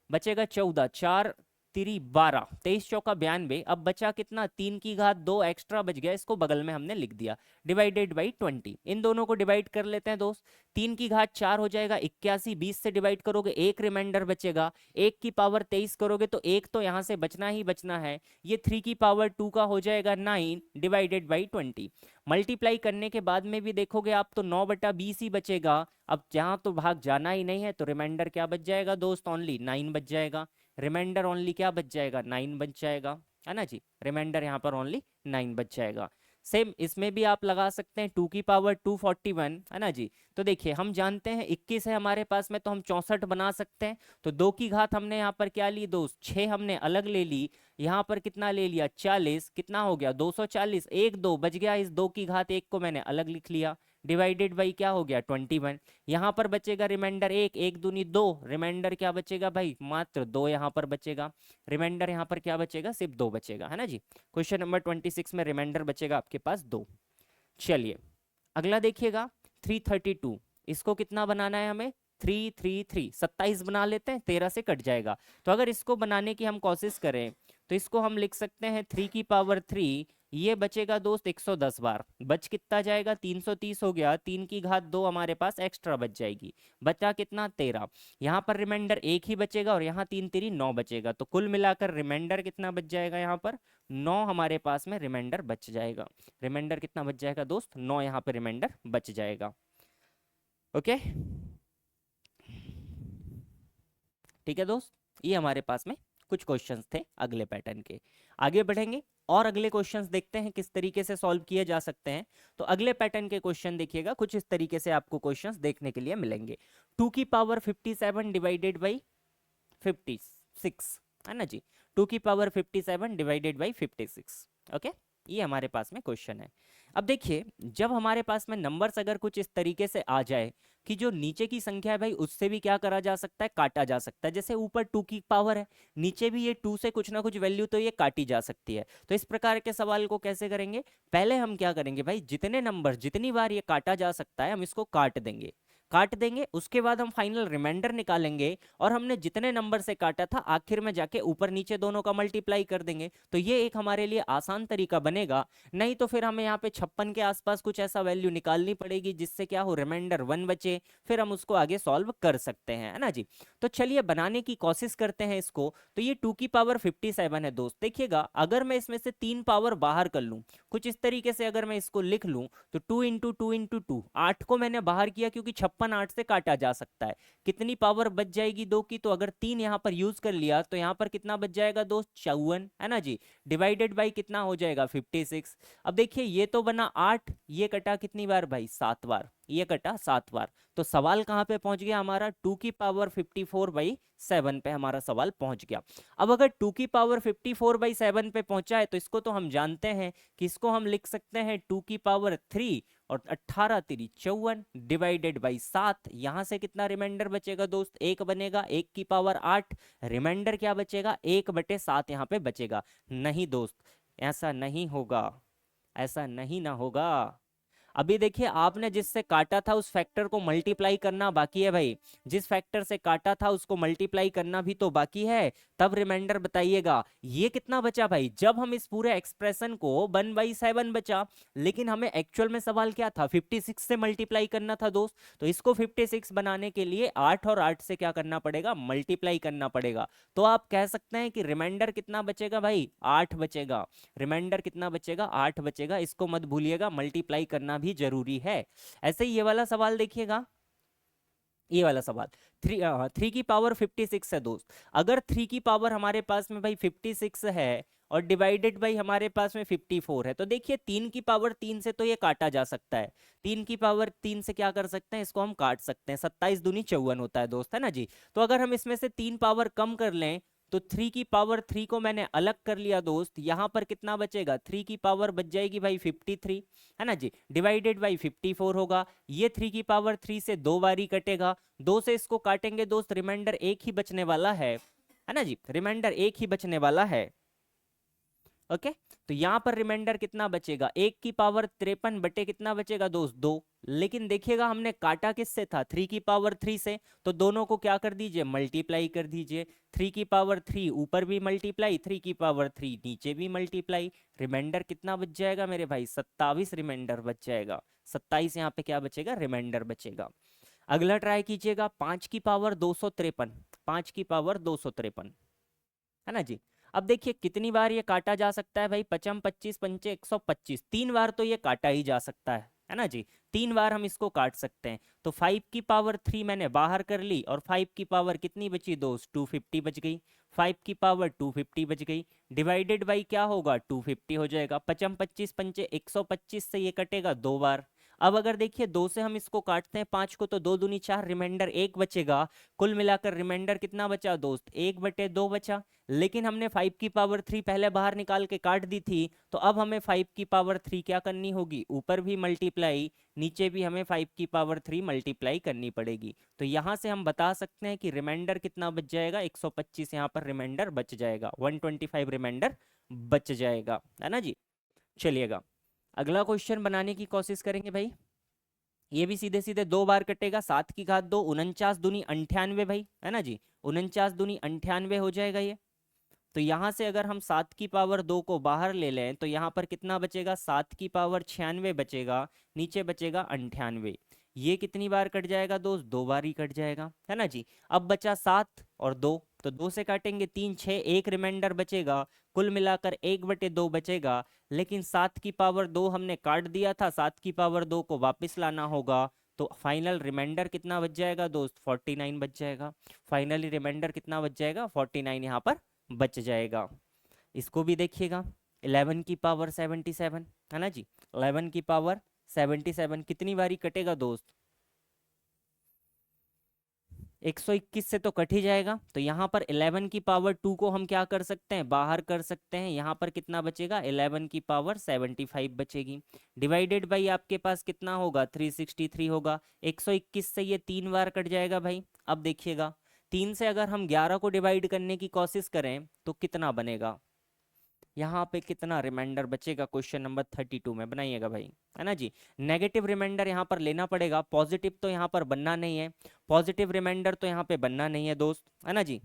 बचेगा 14, 4 3 12, 23 चौका 92। अब बचा कितना, 3 की घात 2 एक्स्ट्रा बच गया, इसको बगल में हमने लिख दिया, डिवाइडेड बाई 20। इन दोनों को डिवाइड कर लेते हैं दोस्त। 3 की घात 4 हो जाएगा 81, 20 से डिवाइड करोगे एक रिमाइंडर बचेगा, 1 की पावर 23 करोगे तो एक तो यहाँ से बचना ही बचना है, ये 3 की पावर 2 का हो जाएगा 9 डिवाइडेड बाई 20। मल्टीप्लाई करने के बाद में भी देखोगे आप तो 9/20 ही बचेगा। अब जहाँ तो भाग जाना ही नहीं है तो रिमाइंडर क्या बच जाएगा दोस्त, ओनली 9 बच जाएगा। रिमाइंडर ओनली क्या बच जाएगा, 9 बच जाएगा, है ना जी। रिमाइंडर यहाँ पर ओनली 9 बच जाएगा। सेम इसमें भी आप लगा सकते हैं 2 की पावर 241, है ना जी। तो देखिए हम जानते हैं 21 है हमारे पास में, तो हम 64 बना सकते हैं। तो 2 की घात हमने यहाँ पर क्या ली दोस्त, 6 हमने अलग ले ली, यहाँ पर कितना ले लिया 40, कितना हो गया 240, 1 2 बच गया, इस 2 की घात 1 को मैंने अलग लिख लिया, डिवाइडेड बाई क्या हो गया 21। यहाँ पर बचेगा रिमाइंडर 1, 1 दूनी 2, रिमाइंडर क्या बचेगा भाई, मात्र 2 यहाँ पर बचेगा। रिमाइंडर यहाँ पर क्या बचेगा, सिर्फ 2 बचेगा, है ना जी। क्वेश्चन नंबर 26 में रिमाइंडर बचेगा आपके पास 2। चलिए अगला देखिएगा 332, इसको कितना बनाना है हमें, 3 27 बना लेते हैं, 13 से कट जाएगा। तो अगर इसको बनाने की हम कोशिश करें तो इसको हम लिख सकते हैं 3 की पावर 3, ये बचेगा दोस्त 110 बार, बच कितना जाएगा 330 हो गया, 3 की घात 2 हमारे पास एक्स्ट्रा बच जाएगी, बचा कितना 13। यहाँ पर रिमाइंडर 1 ही बचेगा और यहाँ 3 3 9 बचेगा, तो कुल मिलाकर रिमाइंडर कितना बच जाएगा, यहाँ पर 9 हमारे पास में रिमाइंडर बच जाएगा। रिमाइंडर कितना बच जाएगा दोस्त, 9 यहाँ पे रिमाइंडर बच जाएगा। ओके ठीक है दोस्त, ये हमारे पास में कुछ क्वेश्चंस थे अगले पैटर्न के। आगे बढ़ेंगे और अगले क्वेश्चंस देखते हैं किस तरीके से सॉल्व किए जा सकते हैं। तो अगले पैटर्न के क्वेश्चन देखिएगा, कुछ इस तरीके से आपको क्वेश्चंस देखने के लिए मिलेंगे। 2 की पावर 57 डिवाइडेड बाई 56, है ना जी। 2 की पावर 57 डिवाइडेड बाई 56। ओके, ये हमारे पास में क्वेश्चन है। अब देखिए जब हमारे पास में नंबर्स अगर कुछ इस तरीके से आ जाए कि जो नीचे की संख्या है भाई उससे भी क्या करा जा सकता है, काटा जा सकता है। जैसे ऊपर 2 की पावर है, नीचे भी ये 2 से कुछ ना कुछ वैल्यू तो ये काटी जा सकती है। तो इस प्रकार के सवाल को कैसे करेंगे, पहले हम क्या करेंगे भाई, जितने नंबर जितनी बार ये काटा जा सकता है हम इसको काट देंगे, उसके बाद हम फाइनल रिमाइंडर निकालेंगे और हमने जितने नंबर से काटा था आखिर में जाके ऊपर नीचे दोनों का मल्टीप्लाई कर देंगे। तो ये एक हमारे लिए आसान तरीका बनेगा। नहीं तो फिर हमें यहाँ पे 56 के आसपास कुछ ऐसा वैल्यू निकालनी पड़ेगी जिससे क्या हो, रिमाइंडर 1 बचे, फिर हम उसको आगे सॉल्व कर सकते हैं, है ना जी। तो चलिए बनाने की कोशिश करते हैं इसको। तो ये 2 की पावर 57 है दोस्त। देखिएगा अगर मैं इसमें से 3 पावर बाहर कर लूँ कुछ इस तरीके से, अगर मैं इसको लिख लूँ तो 2 इंटू 2 इंटू 2, 8 को मैंने बाहर किया क्योंकि 56 8 से काटा जा सकता है। कितनी पावर बच जाएगी 2 की, तो अगर 3 यहाँ पर यूज कर लिया तो यहाँ पर कितना बच जाएगा दोस्त 54, है ना जी। डिवाइडेड बाई कितना हो जाएगा 56। अब देखिए ये तो बना 8, ये कटा कितनी बार भाई 7 बार, ये कटा 7 बार। तो सवाल कहाँ पे पहुंच गया हमारा, 2 की पावर 54/7 पे हमारा सवाल पहुंच गया। अब अगर 2 की पावर 54/7 पे पहुंचा है तो इसको तो हम जानते हैं कि इसको हम लिख सकते हैं 2 की पावर 3 और 18 3 54 डिवाइडेड बाई 7। यहां से कितना रिमाइंडर बचेगा दोस्त, 1 बनेगा, 1 की पावर 8, रिमाइंडर क्या बचेगा 1/7 यहाँ पे बचेगा। नहीं दोस्त ऐसा नहीं होगा, ऐसा नहीं ना होगा। अभी देखिए आपने जिससे काटा था उस फैक्टर को मल्टीप्लाई करना बाकी है भाई, जिस फैक्टर से काटा था उसको मल्टीप्लाई करना भी तो बाकी है, तब रिमाइंडर बताइएगा। ये कितना बचा भाई, जब हम इस पूरे एक्सप्रेशन को 1/7 बचा, लेकिन हमें एक्चुअल में सवाल क्या था 56 से मल्टीप्लाई करना था दोस्त। तो इसको 56 बनाने के लिए 8 और 8 से क्या करना पड़ेगा, मल्टीप्लाई करना पड़ेगा। तो आप कह सकते हैं कि रिमाइंडर कितना बचेगा भाई 8 बचेगा, रिमाइंडर कितना बचेगा 8 बचेगा। इसको मत भूलिएगा, मल्टीप्लाई करना भी जरूरी है। ऐसे ही ये वाला सवाल देखिएगा, ये वाला सवाल 3 की पावर 56 है दोस्त। अगर 3 की पावर हमारे पास में भाई 56 है और डिवाइडेड बाई हमारे पास में 54 है। तो देखिए 3 की पावर 3 से तो ये काटा जा सकता है, 3 की पावर 3 से क्या कर सकते हैं, इसको हम काट सकते हैं, 27 दूनी 54 होता है दोस्त, है ना जी। तो अगर हम इसमें से 3 पावर कम कर लें तो 3 की पावर 3 को मैंने अलग कर लिया दोस्त, यहाँ पर कितना बचेगा, 3 की पावर बच जाएगी भाई 53, है ना जी, डिवाइडेड बाई 54 होगा। ये 3 की पावर 3 से 2 बारी कटेगा, 2 से इसको काटेंगे दोस्त, रिमाइंडर एक ही बचने वाला है ना जी, रिमाइंडर एक ही बचने वाला है। ओके, तो यहाँ पर रिमाइंडर कितना बचेगा, 1 की पावर 53 बटे कितना बचेगा दोस्त, 2। लेकिन देखिएगा हमने काटा किससे था, 3 की पावर 3 से, तो दोनों को क्या कर दीजिए, मल्टीप्लाई कर दीजिए। 3 की पावर 3 ऊपर भी मल्टीप्लाई, 3 की पावर 3 नीचे भी मल्टीप्लाई। रिमाइंडर कितना बच जाएगा मेरे भाई, 27 रिमाइंडर बच जाएगा, 27 यहाँ पे क्या बचेगा, रिमाइंडर बचेगा। अगला ट्राई कीजिएगा, 5 की पावर 253, 5 की पावर 253, है ना जी। अब देखिए कितनी बार ये काटा जा सकता है भाई, पचम 25 पंचे 125, 3 बार तो ये काटा ही जा सकता है ना जी, 3 बार हम इसको काट सकते हैं। तो 5 की पावर 3 मैंने बाहर कर ली, और 5 की पावर कितनी बची दोस्त, 250 बच गई, 5 की पावर 250 बच गई, डिवाइडेड बाई क्या होगा, 250 हो जाएगा। पचम 25 पंचे 125 से ये कटेगा 2 बार। अब अगर देखिए 2 से हम इसको काटते हैं 5 को, तो 2 दूनी 4, रिमाइंडर 1 बचेगा। कुल मिलाकर रिमाइंडर कितना बचा दोस्त, 1/2 बचा। लेकिन हमने 5 की पावर 3 पहले बाहर निकाल के काट दी थी, तो अब हमें 5 की पावर 3 क्या करनी होगी, ऊपर भी मल्टीप्लाई, नीचे भी हमें 5 की पावर 3 मल्टीप्लाई करनी पड़ेगी। तो यहाँ से हम बता सकते हैं कि रिमाइंडर कितना बच जाएगा, 125 यहाँ पर रिमाइंडर बच जाएगा, 125 रिमाइंडर बच जाएगा, है ना जी। चलिएगा अगला क्वेश्चन बनाने की कोशिश करेंगे भाई। ये भी सीधे सीधे 2 बार कटेगा, 7 की घात 2, 49 दूनी 98 भाई, है ना जी, 49 दूनी 98 हो जाएगा ये। तो यहाँ से अगर हम 7 की पावर 2 को बाहर ले लें तो यहाँ पर कितना बचेगा, 7 की पावर 96 बचेगा, नीचे बचेगा 98। ये कितनी बार कट जाएगा दोस्त, 2 बार ही कट जाएगा, है ना जी। अब बचा 7 और 2, तो 2 से काटेंगे 3 6, एक रिमाइंडर बचेगा, कुल मिलाकर 1/2 बचेगा। लेकिन 7 की पावर 2 हमने काट दिया था, 7 की पावर 2 को वापस लाना होगा, तो फाइनल रिमाइंडर कितना बच जाएगा दोस्त, 49 बच जाएगा। फाइनली रिमाइंडर कितना बच जाएगा, 49 यहाँ पर बच जाएगा। इसको भी देखिएगा, 11 की पावर 77, है ना जी, 11 की पावर 77 कितनी बारी कटेगा दोस्त, 121 से तो कट ही जाएगा। तो यहाँ पर 11 की पावर 2 को हम क्या कर सकते हैं, बाहर कर सकते हैं। यहाँ पर कितना बचेगा, 11 की पावर 75 बचेगी, डिवाइडेड बाई आपके पास कितना होगा, 363 होगा। 121 से ये 3 बार कट जाएगा भाई। अब देखिएगा 3 से अगर हम 11 को डिवाइड करने की कोशिश करें तो कितना बनेगा, यहाँ पे कितना रिमाइंडर बचेगा, क्वेश्चन नंबर 32 में बनाइएगा भाई, है ना जी। नेगेटिव रिमाइंडर यहाँ पर लेना पड़ेगा, पॉजिटिव तो यहाँ पर बनना नहीं है, पॉजिटिव रिमाइंडर तो यहाँ पे बनना नहीं है दोस्त, है ना जी,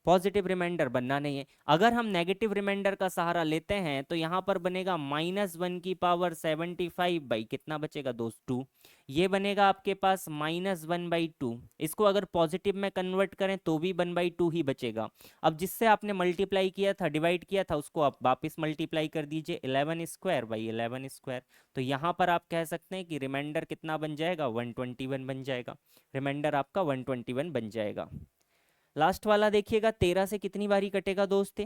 पॉजिटिव रिमाइंडर बनना नहीं है। अगर हम नेगेटिव रिमाइंडर का सहारा लेते हैं तो यहाँ पर बनेगा -1 की पावर 75 बाई कितना बचेगा दोस्त, 2। ये बनेगा आपके पास -1/2। इसको अगर पॉजिटिव में कन्वर्ट करें तो भी 1/2 ही बचेगा। अब जिससे आपने मल्टीप्लाई किया था, डिवाइड किया था, उसको आप वापस मल्टीप्लाई कर दीजिए, 11² तो यहाँ पर आप कह सकते हैं कि रिमाइंडर कितना बन जाएगा, 121 बन जाएगा। रिमाइंडर आपका 121 बन जाएगा। लास्ट वाला देखिएगा, 13 से कितनी बारी कटेगा दोस्त,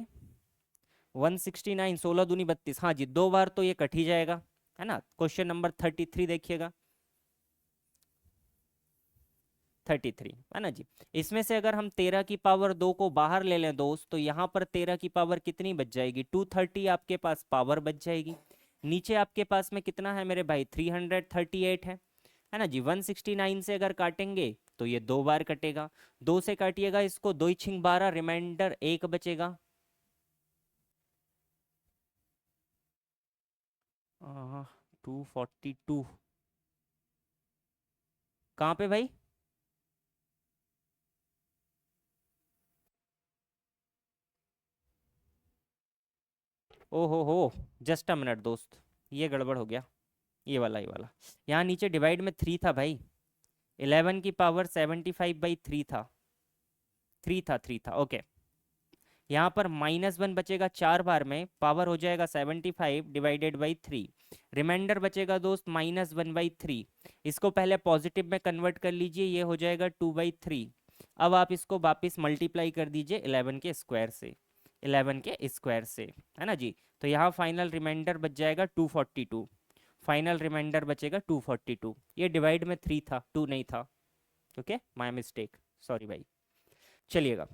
169, 16 दूनी 32, हाँ जी 2 बार तो ये कट ही जाएगा, है ना। क्वेश्चन नंबर 33 देखिएगा, 33, है ना जी। इसमें से अगर हम 13 की पावर 2 को बाहर ले लें दोस्त, तो यहाँ पर 13 की पावर कितनी बच जाएगी, 230 आपके पास पावर बच जाएगी। नीचे आपके पास में कितना है मेरे भाई, 338 है ना जी। 169 से अगर काटेंगे तो ये 2 बार कटेगा, 2 से काटिएगा इसको, 2 छिंग 12, रिमाइंडर 1 बचेगा। 242 कहाँ पे भाई, ओहो हो, जस्ट अ मिनट दोस्त, ये गड़बड़ हो गया, ये वाला यहाँ नीचे डिवाइड में 3 था भाई, 11 की पावर 75/3 था, 3 था ओके। यहाँ पर -1 बचेगा 4 बार में, पावर हो जाएगा 75 डिवाइडेड बाई 3, रिमाइंडर बचेगा दोस्त -1/3। इसको पहले पॉजिटिव में कन्वर्ट कर लीजिए, ये हो जाएगा 2/3। अब आप इसको वापस मल्टीप्लाई कर दीजिए 11 के स्क्वायर से, 11 के स्क्वायर से, है ना जी। तो यहाँ फाइनल रिमाइंडर बच जाएगा 242, फाइनल रिमाइंडर बचेगा 242। ये डिवाइड में 3 था, 2 नहीं था। ओके, माय मिस्टेक, सॉरी भाई। चलिएगा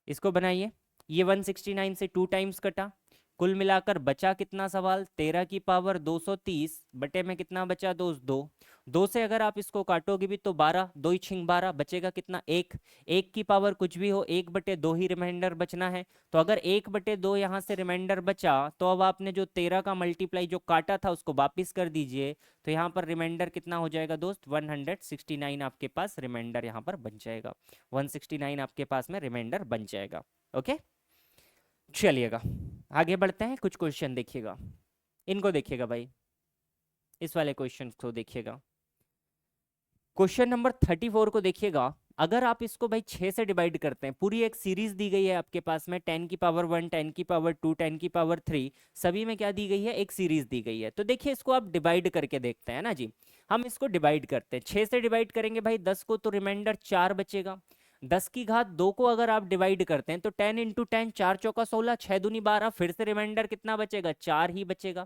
इसको बनाइए। ये 169 से 2 टाइम्स कटा, कुल मिलाकर बचा कितना सवाल, 13 की पावर 230 बटे में कितना बचा दोस्त, 2। 2 से अगर आप इसको काटोगे भी तो 12, 2 छिंग 12, बचेगा कितना, 1। 1 की पावर कुछ भी हो, 1/2 ही रिमाइंडर बचना है। तो अगर 1/2 यहाँ से रिमाइंडर बचा तो अब आपने जो 13 का मल्टीप्लाई जो काटा था उसको वापिस कर दीजिए, तो यहाँ पर रिमाइंडर कितना हो जाएगा दोस्त, 169 आपके पास रिमाइंडर यहाँ पर बन जाएगा। 169 आपके पास में रिमाइंडर बन जाएगा। ओके, चलिएगा आगे बढ़ते हैं। कुछ क्वेश्चन देखिएगा, इनको देखिएगा भाई, इस वाले क्वेश्चन को देखिएगा। क्वेश्चन नंबर 34 को देखिएगा। अगर आप इसको भाई 6 से डिवाइड करते हैं, पूरी एक सीरीज दी गई है आपके पास में, 10 की पावर 1, 10 की पावर 2, 10 की पावर 3, सभी में क्या दी गई है, एक सीरीज दी गई है। तो देखिए इसको आप डिवाइड करके देखते हैं ना जी। हम इसको डिवाइड करते हैं, 6 से डिवाइड करेंगे भाई 10 को, तो रिमाइंडर 4 बचेगा। 10 की घात 2 को अगर आप डिवाइड करते हैं तो 10 इंटू 10, 4 चौका 16, 6 दूनी 12, फिर से रिमाइंडर कितना बचेगा, 4 ही बचेगा,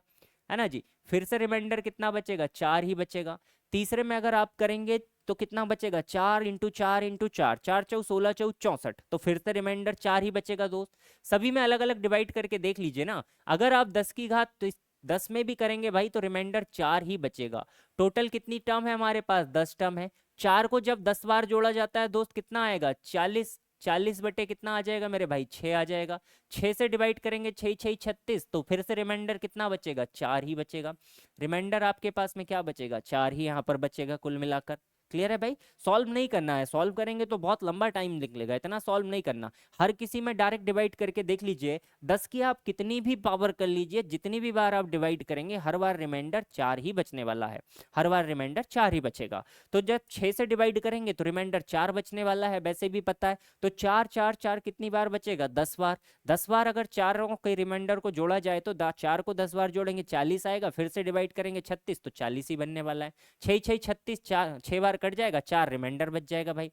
है ना जी। फिर से रिमाइंडर कितना बचेगा, 4 ही बचेगा। तीसरे में अगर आप करेंगे तो कितना बचेगा, 4 इंटू 4 इंटू 4, 4 चौ 16 चौ 64, तो फिर से रिमाइंडर 4 ही बचेगा दोस्त। सभी में अलग अलग डिवाइड करके देख लीजिए ना। अगर आप 10 की घात तो 10 में भी करेंगे भाई तो रिमाइंडर 4 ही बचेगा। टोटल कितनी टर्म है हमारे पास, 10 टर्म है। 4 को जब 10 बार जोड़ा जाता है दोस्त कितना आएगा, 40। 40 बटे कितना आ जाएगा मेरे भाई, 6 आ जाएगा। 6 से डिवाइड करेंगे, 6 6 36, तो फिर से रिमाइंडर कितना बचेगा, 4 ही बचेगा। रिमाइंडर आपके पास में क्या बचेगा, 4 ही यहाँ पर बचेगा कुल मिलाकर। क्लियर है भाई। सॉल्व नहीं करना है, सॉल्व करेंगे तो बहुत लंबा टाइम निकलेगा, इतना सॉल्व नहीं करना। हर किसी में डायरेक्ट डिवाइड करके देख लीजिए। 10 की आप कितनी भी पावर कर लीजिए, जितनी भी बार आप डिवाइड करेंगे हर बार रिमाइंडर 4 ही बचने वाला है, हर बार रिमाइंडर 4 ही बचेगा। तो जब 6 से डिवाइड करेंगे तो रिमाइंडर 4 बचने वाला है, वैसे भी पता है। तो 4 4 4 कितनी बार बचेगा, 10 बार। 10 बार अगर चारों के रिमाइंडर को जोड़ा जाए तो 4 को 10 बार जोड़ेंगे 40 आएगा, फिर से डिवाइड करेंगे 36, तो 40 ही बनने वाला है। 6 6 36, 6 बार कट जाएगा, 4 रिमाइंडर बच जाएगा भाई।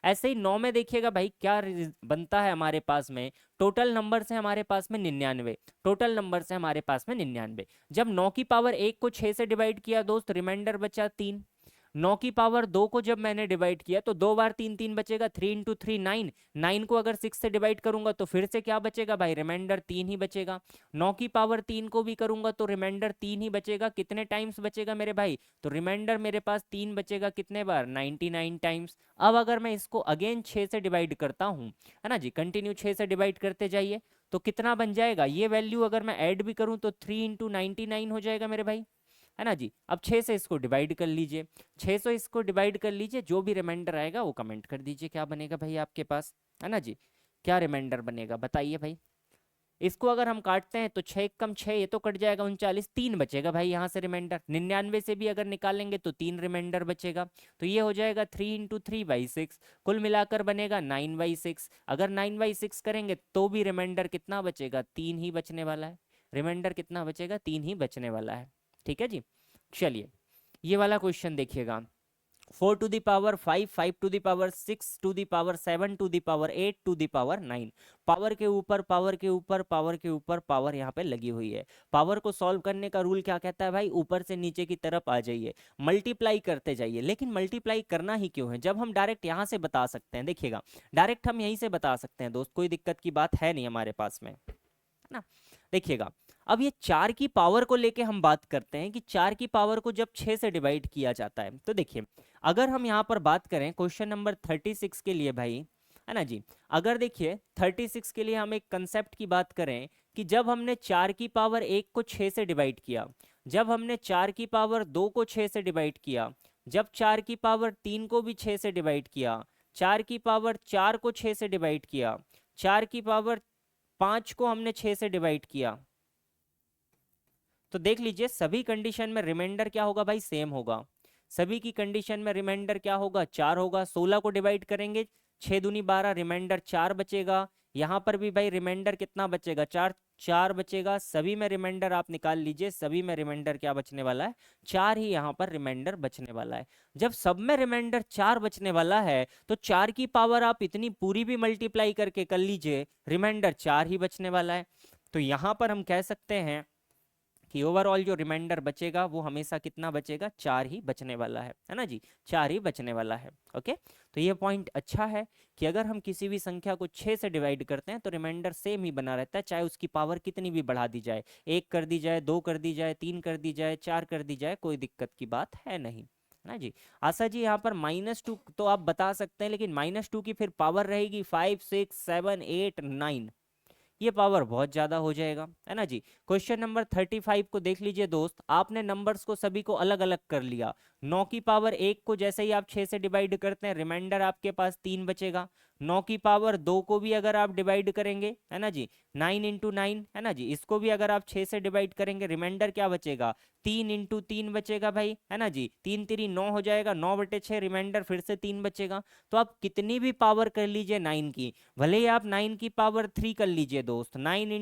ऐसे ही 9 में देखिएगा भाई क्या बनता है हमारे पास में, टोटल नंबर से हमारे पास में 99, टोटल नंबर से हमारे पास में 99। जब 9 की पावर 1 को 6 से डिवाइड किया दोस्त, रिमाइंडर बचा 3। 9 की पावर 2 को जब मैंने डिवाइड किया तो 2 बार 3 3 बचेगा, 3 इंटू 3 9। 9 को अगर 6 से डिवाइड करूंगा तो फिर से क्या बचेगा भाई, रिमाइंडर 3 ही बचेगा। 9 की पावर 3 को भी करूंगा तो रिमाइंडर 3 ही बचेगा। कितने टाइम्स बचेगा मेरे भाई, तो रिमाइंडर मेरे पास 3 बचेगा, कितने बार, 99 टाइम्स। अब अगर मैं इसको अगेन 6 से डिवाइड करता हूँ, है ना जी, कंटिन्यू 6 से डिवाइड करते जाइए, तो कितना बन जाएगा, ये वैल्यू अगर मैं ऐड भी करूँ तो 3 इंटू 99 हो जाएगा मेरे भाई, है ना जी। अब 6 से इसको डिवाइड कर लीजिए, 6 से इसको डिवाइड कर लीजिए, जो भी रिमाइंडर आएगा वो कमेंट कर दीजिए क्या बनेगा भाई आपके पास, है ना जी। क्या रिमाइंडर बनेगा बताइए भाई। इसको अगर हम काटते हैं तो 6 कम 6, ये तो कट जाएगा 39, 3 बचेगा भाई यहाँ से रिमाइंडर। 99 से भी अगर निकालेंगे तो 3 रिमाइंडर बचेगा, तो ये हो जाएगा 3 इंटू 3/6, कुल मिलाकर बनेगा 9/6। अगर 9/6 करेंगे तो भी रिमाइंडर कितना बचेगा, 3 ही बचने वाला है। रिमाइंडर कितना बचेगा, 3 ही बचने वाला है। ठीक है जी। चलिए ये वाला क्वेश्चन देखिएगा। 4 to the power 5, 5 to the power 6 to the power 7 to the power 8 to the power 9। Power के ऊपर पावर के ऊपर पावर के ऊपर पावर यहाँ पे लगी हुई है। पावर को सॉल्व करने का रूल क्या कहता है भाई, ऊपर से नीचे की तरफ आ जाइए, मल्टीप्लाई करते जाइए। लेकिन मल्टीप्लाई करना ही क्यों है, जब हम डायरेक्ट यहाँ से बता सकते हैं। देखिएगा डायरेक्ट हम यहीं से बता सकते हैं दोस्त, कोई दिक्कत की बात है नहीं हमारे पास में, है ना। देखिएगा अब ये 4 की पावर को लेके हम बात करते हैं कि 4 की पावर को जब 6 से डिवाइड किया जाता है, तो देखिए अगर हम यहाँ पर बात करें क्वेश्चन नंबर 36 के लिए भाई, है ना जी। अगर देखिए 36 के लिए हम एक कंसेप्ट की बात करें कि जब हमने 4 की पावर 1 को 6 से डिवाइड किया, जब हमने 4 की पावर 2 को 6 से डिवाइड किया, जब 4 की पावर 3 को भी 6 से डिवाइड किया, 4 की पावर 4 को 6 से डिवाइड किया, 4 की पावर 5 को हमने 6 से डिवाइड किया, तो देख लीजिए सभी कंडीशन में रिमाइंडर क्या होगा भाई, सेम होगा। सभी की कंडीशन में रिमाइंडर क्या होगा, 4 होगा। 16 को डिवाइड करेंगे, 6 दूनी 12, रिमाइंडर 4 बचेगा। यहाँ पर भी भाई रिमाइंडर कितना बचेगा, 4 4 बचेगा। सभी में रिमाइंडर आप निकाल लीजिए, सभी में रिमाइंडर क्या बचने वाला है, 4 ही यहाँ पर रिमाइंडर बचने वाला है। जब सब में रिमाइंडर 4 बचने वाला है तो 4 की पावर आप इतनी पूरी भी मल्टीप्लाई करके कर लीजिए, रिमाइंडर 4 ही बचने वाला है। तो यहाँ पर हम कह सकते हैं कि ओवरऑल जो रिमाइंडर बचेगा वो हमेशा कितना बचेगा, 4 ही बचने वाला है ना जी, 4 ही बचने वाला है। ओके, तो ये पॉइंट अच्छा है कि अगर हम किसी भी संख्या को 6 से डिवाइड करते हैं तो रिमाइंडर सेम ही बना रहता है, चाहे उसकी पावर कितनी भी बढ़ा दी जाए, 1 कर दी जाए, 2 कर दी जाए, 3 कर दी जाए, 4 कर दी जाए, कोई दिक्कत की बात है नहीं, है ना जी। आशा जी यहाँ पर -2 तो आप बता सकते हैं, लेकिन -2 की फिर पावर रहेगी 5 6 7 8 9, ये पावर बहुत ज्यादा हो जाएगा, है ना जी। क्वेश्चन नंबर 35 को देख लीजिए दोस्त, आपने नंबर्स को सभी को अलग अलग कर लिया। 9 की पावर 1 को जैसे ही आप 6 से डिवाइड करते हैं, रिमाइंडर आपके पास 3 बचेगा। 9 की पावर 2 को भी अगर आप डिवाइड करेंगे, है ना जी, 9 इंटू 9, है ना जी, इसको भी अगर आप 6 से डिवाइड करेंगे, रिमाइंडर क्या बचेगा, 3 इंटू 3 बचेगा भाई, है ना जी, 3 3 9 हो जाएगा, 9/6 रिमाइंडर फिर से 3 बचेगा। तो आप कितनी भी पावर कर लीजिए 9 की, भले ही आप 9 की पावर 3 कर लीजिए दोस्त, 9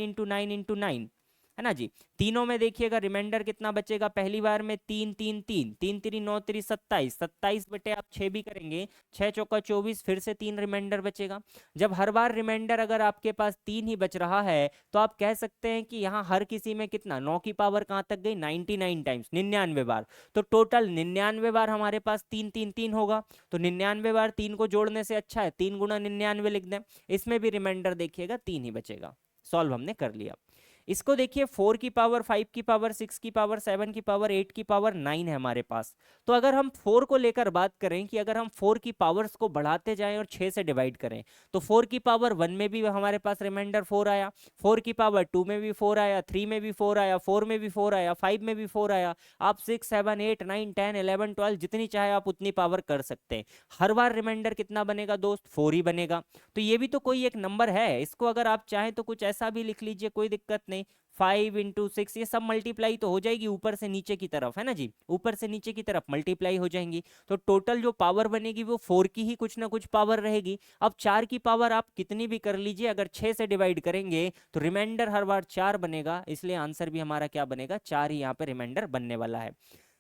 इंटू 9 है ना जी, तीनों में देखिएगा रिमाइंडर कितना बचेगा, पहली बार में 3 3 3 3 3 9 3 27, 27 बटे आप 6 भी करेंगे, 6 चौका 24, फिर से 3 रिमाइंडर बचेगा। जब हर बार रिमाइंडर अगर आपके पास 3 ही बच रहा है तो आप कह सकते हैं कि यहाँ हर किसी में कितना, 9 की पावर कहाँ तक गई, 99 टाइम्स, 99 बार। तो टोटल 99 बार हमारे पास 3 3 3 होगा। तो 99 बार 3 को जोड़ने से अच्छा है 3 गुना 99 लिख दें, इसमें भी रिमाइंडर देखिएगा 3 ही बचेगा। सॉल्व हमने कर लिया। इसको देखिए, 4 की पावर 5 की पावर 6 की पावर 7 की पावर 8 की पावर 9 है हमारे पास। तो अगर हम 4 को लेकर बात करें कि अगर हम 4 की पावर्स को बढ़ाते जाएं और 6 से डिवाइड करें, तो 4 की पावर 1 में भी हमारे पास रिमाइंडर 4 आया, 4 की पावर 2 में भी 4 आया, 3 में भी 4 आया, 4 में भी 4 आया, 5 में भी 4 आया। आप 6 7 8 9 10 11 12 जितनी चाहे आप उतनी पावर कर सकते हैं। हर बार रिमाइंडर कितना बनेगा दोस्त, 4 ही बनेगा। तो ये भी तो कोई एक नंबर है, इसको अगर आप चाहें तो कुछ ऐसा भी लिख लीजिए, कोई दिक्कत नहीं। 5 इंटू 6, ये सब मल्टीप्लाई तो हो जाएगी ऊपर से नीचे की तरफ, है ना जी, ऊपर से नीचे की तरफ मल्टीप्लाई हो जाएंगी। तो टोटल जो पावर बनेगी वो 4 की ही कुछ ना कुछ पावर रहेगी। अब 4 की पावर आप कितनी भी कर लीजिए, अगर 6 से डिवाइड करेंगे तो रिमाइंडर हर बार 4 बनेगा, इसलिए आंसर भी हमारा क्या बनेगा, 4 ही यहाँ पे रिमाइंडर बनने वाला है।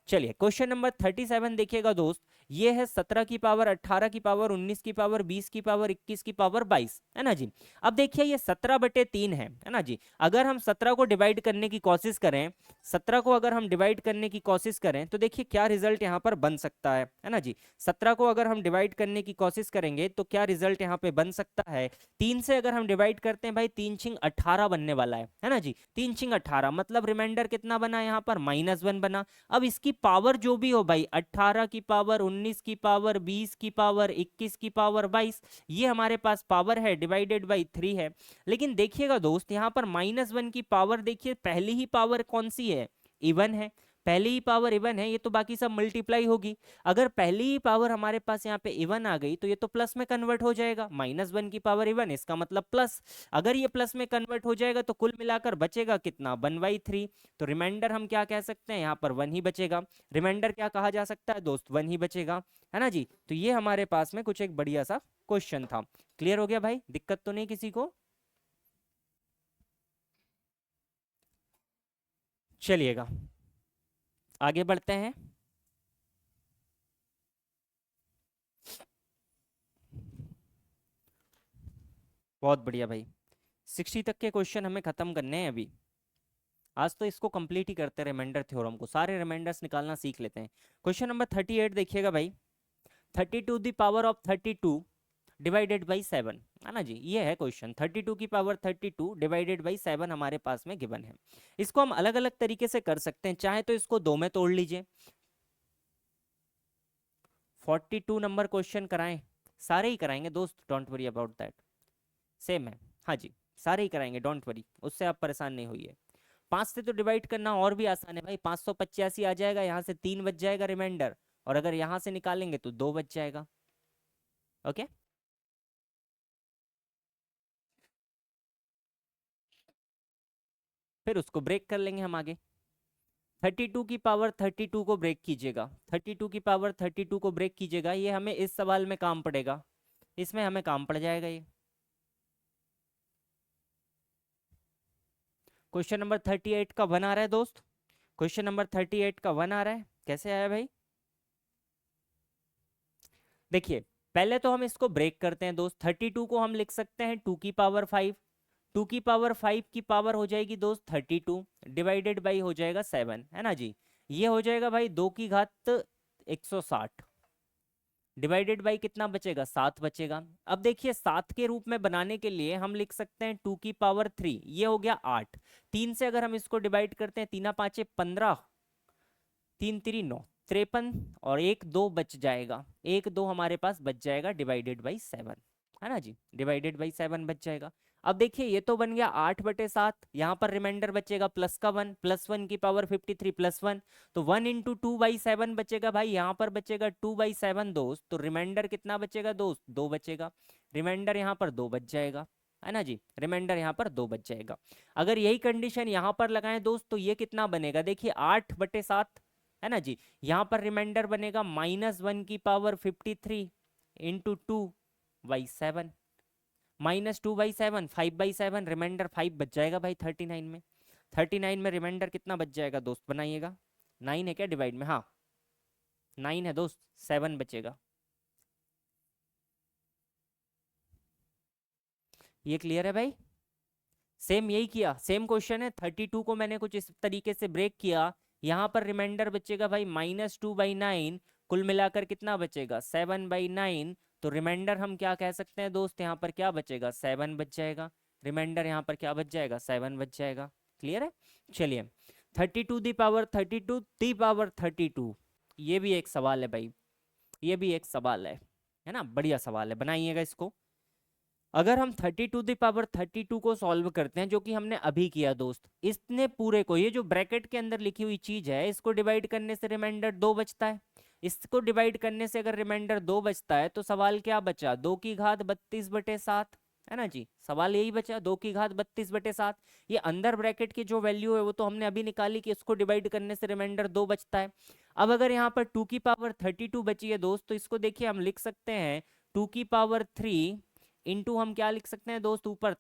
चलिए क्वेश्चन नंबर 37 देखिएगा दोस्त, ये है 17 की पावर 18 की पावर 19 की पावर 20 की पावर 21 की पावर 22, है ना जी। अब देखिए ये 17/3 है ना जी। अगर हम 17 को डिवाइड करने की कोशिश करें, 17 को अगर हम डिवाइड करने की कोशिश करें तो देखिए क्या रिजल्ट यहाँ पर बन सकता है ना जी। 17 को अगर हम डिवाइड करने की कोशिश करेंगे तो क्या रिजल्ट यहाँ पे बन सकता है, 3 से अगर हम डिवाइड करते हैं भाई, 3 छिंग 18 बनने वाला है ना जी, 3 छिंग 18 मतलब रिमाइंडर कितना बना यहाँ पर, -1 बना। अब इसकी पावर जो भी हो भाई, 18 की पावर 19 की पावर 20 की पावर 21 की पावर 22, ये हमारे पास पावर है, डिवाइडेड बाई 3 है। लेकिन देखिएगा दोस्त यहाँ पर -1 की पावर देखिए, पहली ही पावर कौन सी है, इवन है, पहली ही पावर इवन है, ये तो बाकी सब मल्टीप्लाई होगी। अगर पहली ही पावर हमारे पास यहाँ पे इवन आ गई तो ये तो प्लस में कन्वर्ट हो जाएगा, -1 की पावर इवन, इसका मतलब प्लस। अगर ये प्लस में कन्वर्ट हो जाएगा तो कुल मिलाकर बचेगा कितना, 1/3। तो रिमाइंडर हम क्या कह सकते हैं, यहाँ पर 1 ही बचेगा। रिमाइंडर क्या कहा जा सकता है दोस्त, 1 ही बचेगा, है ना जी। तो ये हमारे पास में कुछ एक बढ़िया सा क्वेश्चन था। क्लियर हो गया भाई, दिक्कत तो नहीं किसी को। चलिएगा आगे बढ़ते हैं। बहुत बढ़िया भाई, 60 तक के क्वेश्चन हमें खत्म करने हैं अभी। आज तो इसको कंप्लीट ही करते हैं, रिमाइंडर थ्योरम को, सारे रिमाइंडर्स निकालना सीख लेते हैं। क्वेश्चन नंबर 38 देखिएगा भाई, 32 the power of 32 divided by 7, है ना जी, ये है क्वेश्चन। 32 की पावर 32 डिवाइडेड बाई 7 हमारे पास में गिवन है। इसको हम अलग अलग तरीके से कर सकते हैं, चाहे तो इसको 2 में तोड़ लीजिए, 42 नंबर क्वेश्चन कराएं, सारे ही कराएंगे दोस्त, don't worry about that, same है, हाँ जी, सारे ही कराएंगे, डोंट वरी, उससे आप परेशान नहीं होइए। 5 से तो डिवाइड करना और भी आसान है भाई, 585 आ जाएगा, यहाँ से 3 बच जाएगा रिमाइंडर, और अगर यहाँ से निकालेंगे तो 2 बच जाएगा। ओके, फिर उसको ब्रेक कर लेंगे हम आगे। 32 की पावर 32 को ब्रेक कीजिएगा, 32 की पावर 32 को ब्रेक कीजिएगा, ये हमें इस सवाल में काम पड़ेगा, इसमें हमें काम पड़ जाएगा ये। क्वेश्चन नंबर 38 का 1 आ रहा है दोस्त, क्वेश्चन नंबर 38 का 1 आ रहा है, कैसे आया भाई? देखिए पहले तो हम इसको ब्रेक करते हैं दोस्त। 32 को हम लिख सकते हैं 2 की पावर 5, 2 की पावर 5 की पावर हो जाएगी दोस्त 32, डिवाइडेड बाई हो जाएगा 7, है ना जी। ये हो जाएगा भाई 2 की घात 160, डिवाइडेड बाई कितना बचेगा, 7 बचेगा। अब देखिए 7 के रूप में बनाने के लिए हम लिख सकते हैं 2 की पावर 3, ये हो गया 8। 3 से अगर हम इसको डिवाइड करते हैं, 3 5 15, 3 3 9, 53, और 1 2 बच जाएगा, 1 2 हमारे पास बच जाएगा डिवाइडेड बाई 7, है ना जी, डिवाइडेड बाई 7 बच जाएगा। अब देखिए ये तो बन गया 8/7, यहाँ पर रिमाइंडर बचेगा प्लस का 1, +1 की पावर 53 +1, तो 1 × 2/7 बचेगा भाई, यहाँ पर बचेगा 2/7 दोस्त। तो रिमाइंडर कितना बचेगा दोस्त, 2 बचेगा, रिमाइंडर यहाँ पर 2 बच जाएगा, है ना जी, रिमाइंडर यहाँ पर 2 बच जाएगा। अगर यही कंडीशन यहाँ पर लगाएं दोस्त, तो ये कितना बनेगा, देखिए 8/7, है ना जी। यहाँ पर रिमाइंडर बनेगा -1 की पावर 53 इंटू 2/7, -2/7, 5/7, रिमाइंडर 5 बच जाएगा भाई 39 में। 39 में रिमाइंडर कितना बच जाएगा दोस्त, बनाइएगा। 9 है क्या डिवाइड में, हाँ 9 है दोस्त, 7 बचेगा। ये क्लियर है भाई? सेम यही किया, सेम क्वेश्चन है। 32 को मैंने कुछ इस तरीके से ब्रेक किया, यहाँ पर रिमाइंडर बचेगा भाई -2/9, कुल मिलाकर कितना बचेगा 7/9, तो रिमाइंडर हम क्या कह सकते हैं दोस्त, यहाँ पर क्या बचेगा 7 बच जाएगा, रिमाइंडर यहाँ पर क्या बच जाएगा 7 बच जाएगा। क्लियर है? चलिए 32 ये भी एक सवाल है भाई, ये भी एक सवाल है ना, बढ़िया सवाल है, बनाइएगा इसको। अगर हम 30 टू द पावर 32 को सॉल्व करते हैं, जो कि हमने अभी किया दोस्त, इसने पूरे को, ये जो ब्रैकेट के अंदर लिखी हुई चीज है, इसको डिवाइड करने से रिमाइंडर 2 बचता है। इसको डिवाइड करने से अगर रिमाइंडर 2 बचता है, तो सवाल क्या बचा, 2 की घात 32/7, है ना जी, सवाल यही बचा 2 की घात 32/7। ये अंदर ब्रैकेट की जो वैल्यू है वो तो हमने अभी निकाली कि इसको डिवाइड करने से रिमाइंडर 2 बचता है। अब अगर यहाँ पर 2 की पावर 32 बची है दोस्त, तो इसको देखिए हम लिख सकते हैं 2 की पावर 3 इंटू, हम क्या लिख सकते हैं दोस्त, ऊपर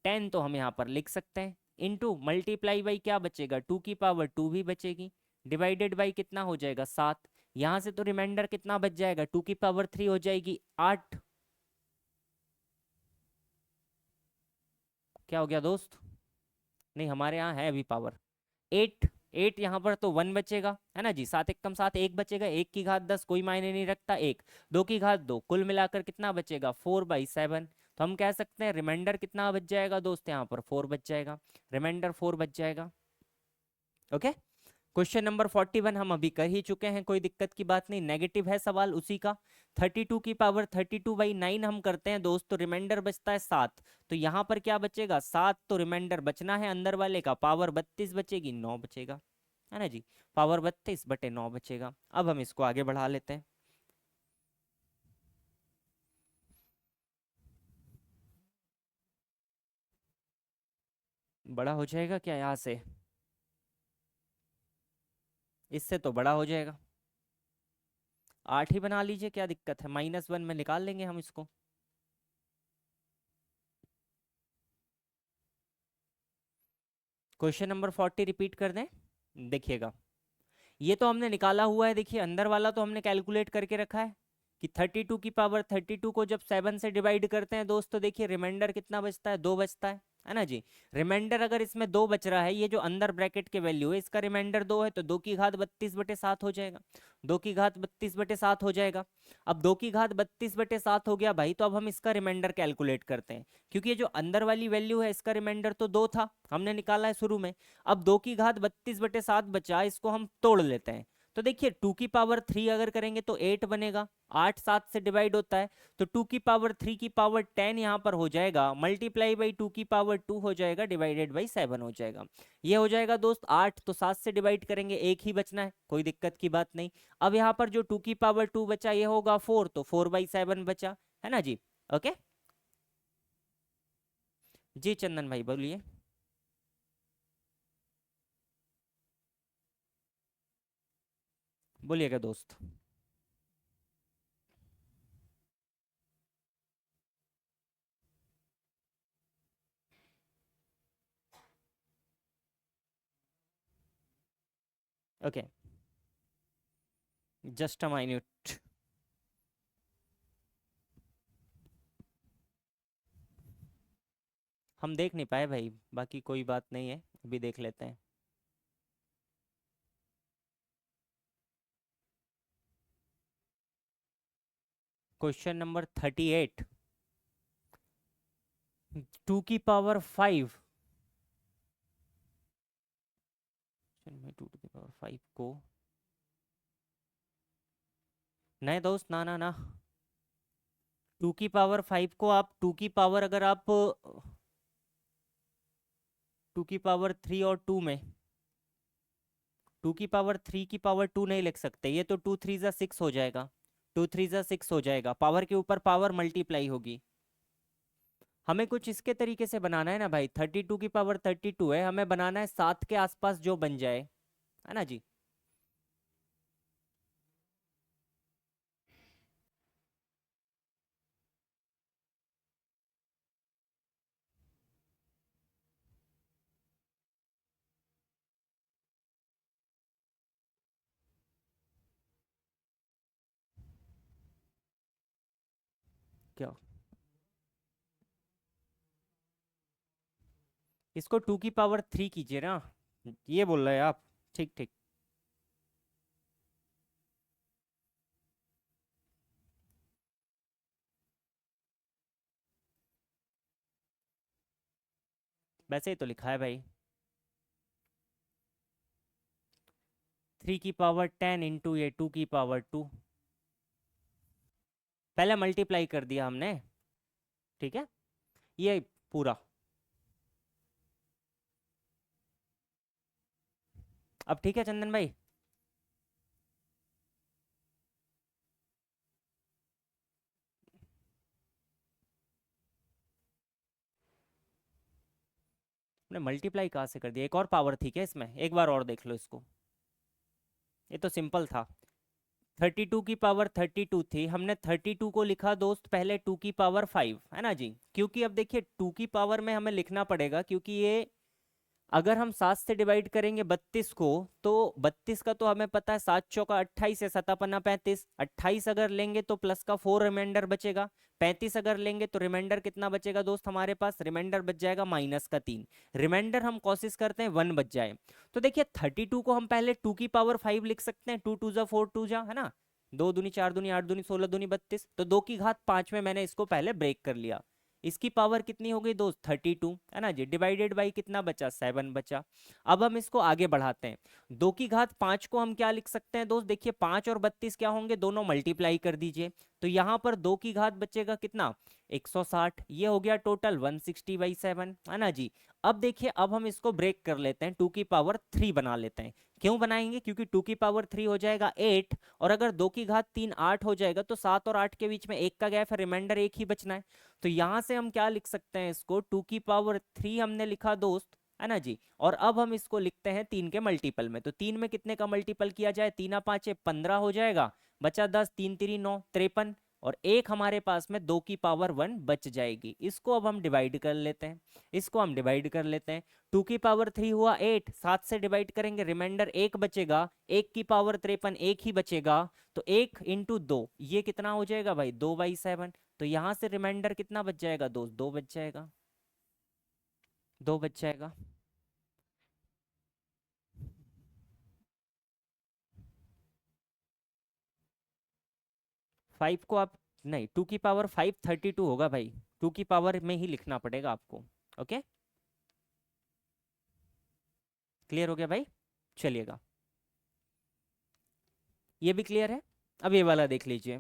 10 तो हम यहाँ पर लिख सकते हैं, इंटू मल्टीप्लाई बाई क्या बचेगा, 2 की पावर 2 भी बचेगी, डिवाइडेड बाई कितना हो जाएगा 7। यहाँ से तो रिमाइंडर कितना बच जाएगा, 2 की पावर 3 हो जाएगी 8। क्या हो गया दोस्त, नहीं हमारे यहाँ है अभी पावर 8, 8 यहाँ पर तो 1 बचेगा, है ना जी, 7 1 7, 1 बचेगा, 1 की घात 10 कोई मायने नहीं रखता, 1, 2 की घात 2, कुल मिलाकर कितना बचेगा 4/7। तो हम कह सकते हैं रिमाइंडर कितना बच जाएगा दोस्त, यहाँ पर 4 बच जाएगा, रिमाइंडर 4 बच जाएगा। ओके, क्वेश्चन नंबर 41 हम अभी कर ही चुके हैं, कोई दिक्कत की बात नहीं, नेगेटिव है सवाल उसी का। 32 की पावर 32/9 हम करते हैं दोस्त, तो रिमाइंडर बचता है 7, तो यहाँ पर क्या बचेगा 7, तो रिमाइंडर बचना है अंदर वाले का, पावर 32 बचेगी 9 बचेगा, है ना जी, पावर 32/9 बचेगा। अब हम इसको आगे बढ़ा लेते हैं। बड़ा हो जाएगा क्या यहाँ से, इससे तो बड़ा हो जाएगा, 8 ही बना लीजिए, क्या दिक्कत है, -1 में निकाल लेंगे हम इसको। क्वेश्चन नंबर 40 रिपीट कर दें, देखिएगा। ये तो हमने निकाला हुआ है, देखिए अंदर वाला तो हमने कैलकुलेट करके रखा है कि 32 की पावर 32 को जब 7 से डिवाइड करते हैं दोस्त, तो देखिए रिमाइंडर कितना बचता है, 2 बचता है ना जी। रिमाइंडर अगर इसमें 2 बच रहा है, ये जो अंदर ब्रैकेट के वैल्यू है, इसका रिमाइंडर 2 है, तो 2 की घात 32/7 हो जाएगा, 2 की घात 32/7 हो जाएगा। अब 2 की घात 32/7 हो गया भाई, तो अब हम इसका रिमाइंडर कैलकुलेट करते हैं, क्योंकि ये जो अंदर वाली वैल्यू है, इसका रिमाइंडर तो 2 था, हमने निकाला है शुरू में। अब 2 की घात 32/7 बचा, इसको हम तोड़ लेते हैं। तो देखिए 2 की पावर 3 अगर करेंगे तो 8 बनेगा, 8 7 से डिवाइड होता है, तो 2 की पावर 3 की पावर 10 यहाँ पर हो जाएगा, मल्टीप्लाई बाई 2 की पावर 2 हो जाएगा, डिवाइडेड बाई 7 हो जाएगा। ये हो जाएगा दोस्त 8, तो 7 से डिवाइड करेंगे, एक ही बचना है, कोई दिक्कत की बात नहीं। अब यहाँ पर जो 2 की पावर 2 बचा, ये होगा 4, तो 4/7 बचा, है ना जी। ओके जी, चंदन भाई बोलिए। बोलिएगा दोस्त। Okay, just a minute. हम देख नहीं पाए भाई, बाकी कोई बात नहीं है, अभी देख लेते हैं। क्वेश्चन नंबर 38, 2 की पावर 5, 2 की पावर 5 को, नहीं दोस्त, ना ना ना, 2 की पावर 5 को आप 2 की पावर, अगर आप 2 की पावर 3 और 2 में 2 की पावर 3 की पावर 2 नहीं लिख सकते, ये तो 2 3 ज़ा 6 हो जाएगा, 2 3 ज़ा 6 हो जाएगा, पावर के ऊपर पावर मल्टीप्लाई होगी। हमें कुछ इसके तरीके से बनाना है ना भाई, 32 की पावर 32 है, हमें बनाना है 7 के आसपास जो बन जाए, है ना जी। क्या, इसको 2 की पावर 3 कीजिए ना, ये बोल रहे हैं आप? ठीक ठीक। वैसे ही तो लिखा है भाई, 3 की पावर 10 इंटू ये 2 की पावर 2, पहले मल्टीप्लाई कर दिया हमने, ठीक है, ये पूरा। अब ठीक है चंदन भाई। हमने मल्टीप्लाई कहाँ से कर दिया, एक और पावर थी क्या इसमें, एक बार और देख लो इसको, ये तो सिंपल था। 32 की पावर 32 थी, हमने 32 को लिखा दोस्त पहले 2 की पावर 5, है ना जी, क्योंकि अब देखिए 2 की पावर में हमें लिखना पड़ेगा, क्योंकि ये अगर हम 7 से डिवाइड करेंगे 32 को, तो 32 का तो हमें पता है, 7 चौका 28 है, 7 पन्ना 35, 28 अगर लेंगे तो प्लस का 4 रिमाइंडर बचेगा, 35 अगर लेंगे तो रिमाइंडर कितना बचेगा दोस्त हमारे पास, रिमाइंडर बच जाएगा -का 3, रिमाइंडर हम कोशिश करते हैं 1 बच जाए। तो देखिए 32 को हम पहले 2 की पावर 5 लिख सकते हैं, 2 2 ज़ा 4 2 जा, है ना, 2 दूनी 4 दूनी 8 दूनी 32, तो 2 की घात 5 में मैंने इसको पहले ब्रेक कर लिया। इसकी पावर कितनी हो गई दोस्त, 32, है ना जी, डिवाइडेड बाई कितना बचा, 7 बचा। अब हम इसको आगे बढ़ाते हैं, 2 की घात 5 को हम क्या लिख सकते हैं दोस्त, देखिए 5 और 32 क्या होंगे, दोनों मल्टीप्लाई कर दीजिए, तो यहाँ पर 2 की घात बचेगा कितना, 160, ये हो गया टोटल 160/7, है ना जी। अब देखिए, अब हम इसको ब्रेक कर लेते हैं, 2 की पावर 3 बना लेते हैं। क्यों बनाएंगे, क्योंकि 2 की पावर 3 हो जाएगा 8, और अगर 2 की घात 3 8 हो जाएगा, तो 7 और 8 के बीच में 1 का गैप है, रिमाइंडर 1 ही बचना है। तो यहां से हम क्या लिख सकते हैं, इसको 2 की पावर 3 हमने लिखा दोस्त, है ना जी, और अब हम इसको लिखते हैं 3 के मल्टीपल में, तो 3 में कितने का मल्टीपल किया जाए, 3 5 15 हो जाएगा, बचा 10, 3 3 9 53, और एक हमारे पास में 2 की पावर 1 बच जाएगी। इसको अब हम डिवाइड कर लेते हैं, इसको हम डिवाइड कर लेते हैं, 2 की पावर 3 हुआ 8, 7 से डिवाइड करेंगे, रिमाइंडर 1 बचेगा, 1 की पावर 53 1 ही बचेगा, तो 1 × 2 ये कितना हो जाएगा भाई, 2/7, तो यहाँ से रिमाइंडर कितना बच जाएगा दोस्त, 2 बच जाएगा, 2 बच जाएगा। 5 को आप, नहीं, 2 की पावर 5 32 होगा भाई, 2 की पावर में ही लिखना पड़ेगा आपको। ओके, क्लियर हो गया भाई, चलिएगा, ये भी क्लियर है। अब ये वाला देख लीजिए,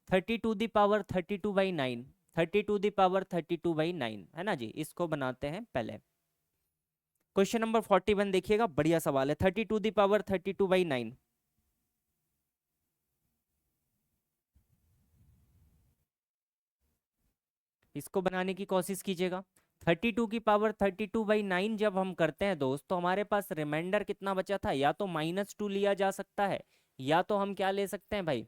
30 to the power 32/9, 30 to the power 32/9, है ना जी, इसको बनाते हैं पहले। क्वेश्चन नंबर 41 देखिएगा, बढ़िया सवाल है, 30 टू दी पावर 32/9, इसको बनाने की कोशिश कीजिएगा। 32 की पावर 32/9 जब हम करते हैं दोस्त, तो हमारे पास रिमाइंडर कितना बचा था, या तो -2 लिया जा सकता है, या तो हम क्या ले सकते हैं भाई,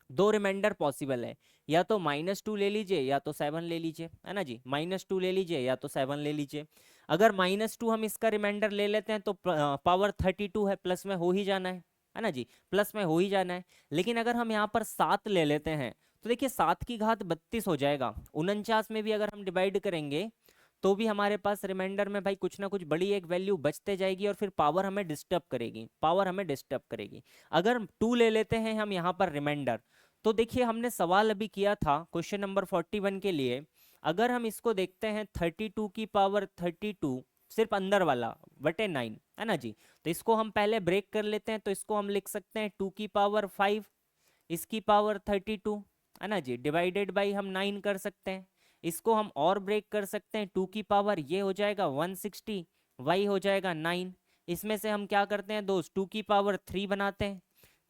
दो रिमाइंडर पॉसिबल है, या तो -2 ले लीजिए, या तो 7 ले लीजिए, है ना जी, -2 ले लीजिए या तो 7 ले लीजिए। अगर -2 हम इसका रिमाइंडर ले लेते हैं तो पावर 32 है, प्लस में हो ही जाना है ना जी, प्लस में हो ही जाना है। लेकिन अगर हम यहाँ पर 7 ले लेते हैं तो देखिए 7 की घात 32 हो जाएगा। 49 में भी अगर हम डिवाइड करेंगे तो भी हमारे पास रिमाइंडर में भाई कुछ ना कुछ बड़ी एक वैल्यू बचते जाएगी और फिर पावर हमें डिस्टर्ब करेगी, पावर हमें डिस्टर्ब करेगी। अगर 2 ले लेते हैं हम यहाँ पर रिमाइंडर, तो देखिए हमने सवाल अभी किया था क्वेश्चन नंबर 41 के लिए, अगर हम इसको देखते हैं 32 की पावर 32 सिर्फ अंदर वाला बटे 9 है ना जी, तो इसको हम पहले ब्रेक कर लेते हैं। तो इसको हम लिख सकते हैं 2 की पावर 5, इसकी पावर 32 है ना जी, डिवाइडेड बाई हम 9 कर सकते हैं। इसको हम और ब्रेक कर सकते हैं, 2 की पावर ये हो जाएगा 160, वाई हो जाएगा 9। इसमें से हम क्या करते हैं दोस्त, 2 की पावर 3 बनाते हैं।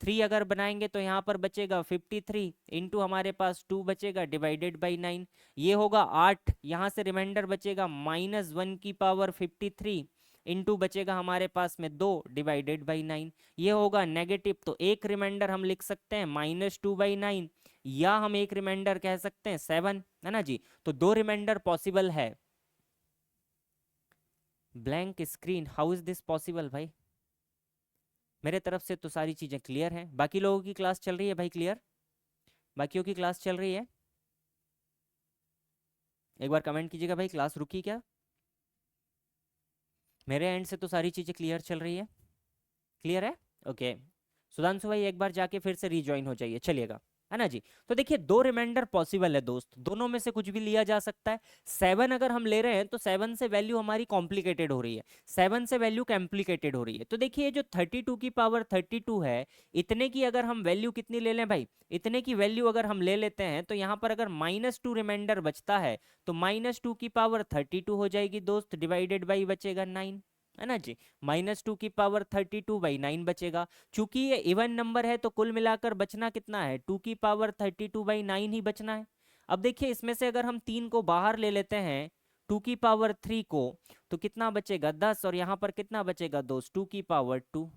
3 अगर बनाएंगे तो यहाँ पर बचेगा 53 इंटू हमारे पास 2 बचेगा डिवाइडेड बाई 9, ये होगा 8। यहाँ से रिमाइंडर बचेगा -1 की पावर 53 इंटू बचेगा हमारे पास में 2 डिवाइडेड बाई 9, ये होगा नेगेटिव। तो एक रिमाइंडर हम लिख सकते हैं -2/9, या हम एक रिमाइंडर कह सकते हैं 7 है ना जी। तो 2 रिमाइंडर पॉसिबल है। Blank screen, how is this possible भाई? मेरे तरफ से तो सारी चीजें क्लियर हैं। बाकी लोगों की क्लास चल रही है भाई क्लियर? बाकियों की क्लास चल रही है? एक बार कमेंट कीजिएगा भाई, क्लास रुकी क्या? मेरे एंड से तो सारी चीजें क्लियर चल रही है, क्लियर है? ओके, सुधांशु भाई एक बार जाके फिर से रीज्वाइन हो जाइए, चलिएगा है ना जी। तो देखिए 2 रिमाइंडर पॉसिबल है दोस्त, दोनों में से कुछ भी लिया जा सकता है। 7 अगर हम ले रहे हैं तो 7 से वैल्यू हमारी कॉम्प्लिकेटेड हो रही है, 7 से वैल्यू कॉम्प्लिकेटेड हो रही है। तो देखिए जो 32 की पावर 32 है, इतने की अगर हम वैल्यू कितनी ले लें भाई, इतने की वैल्यू अगर हम ले लेते हैं तो यहाँ पर अगर -2 रिमाइंडर बचता है तो -2 की पावर 32 हो जाएगी दोस्त, डिवाइडेड बाई बचेगा 9 है ना जी। -2 की पावर 32/9 बचेगा। चूंकि ये इवन नंबर है तो कुल मिलाकर बचना कितना है, 2 की पावर 32/9 ही बचना है। अब देखिए इसमें से अगर हम 3 को बाहर ले लेते हैं, 2 की पावर 3 को, तो कितना बचेगा 10, और यहाँ पर कितना बचेगा दोस्त 2 की पावर 2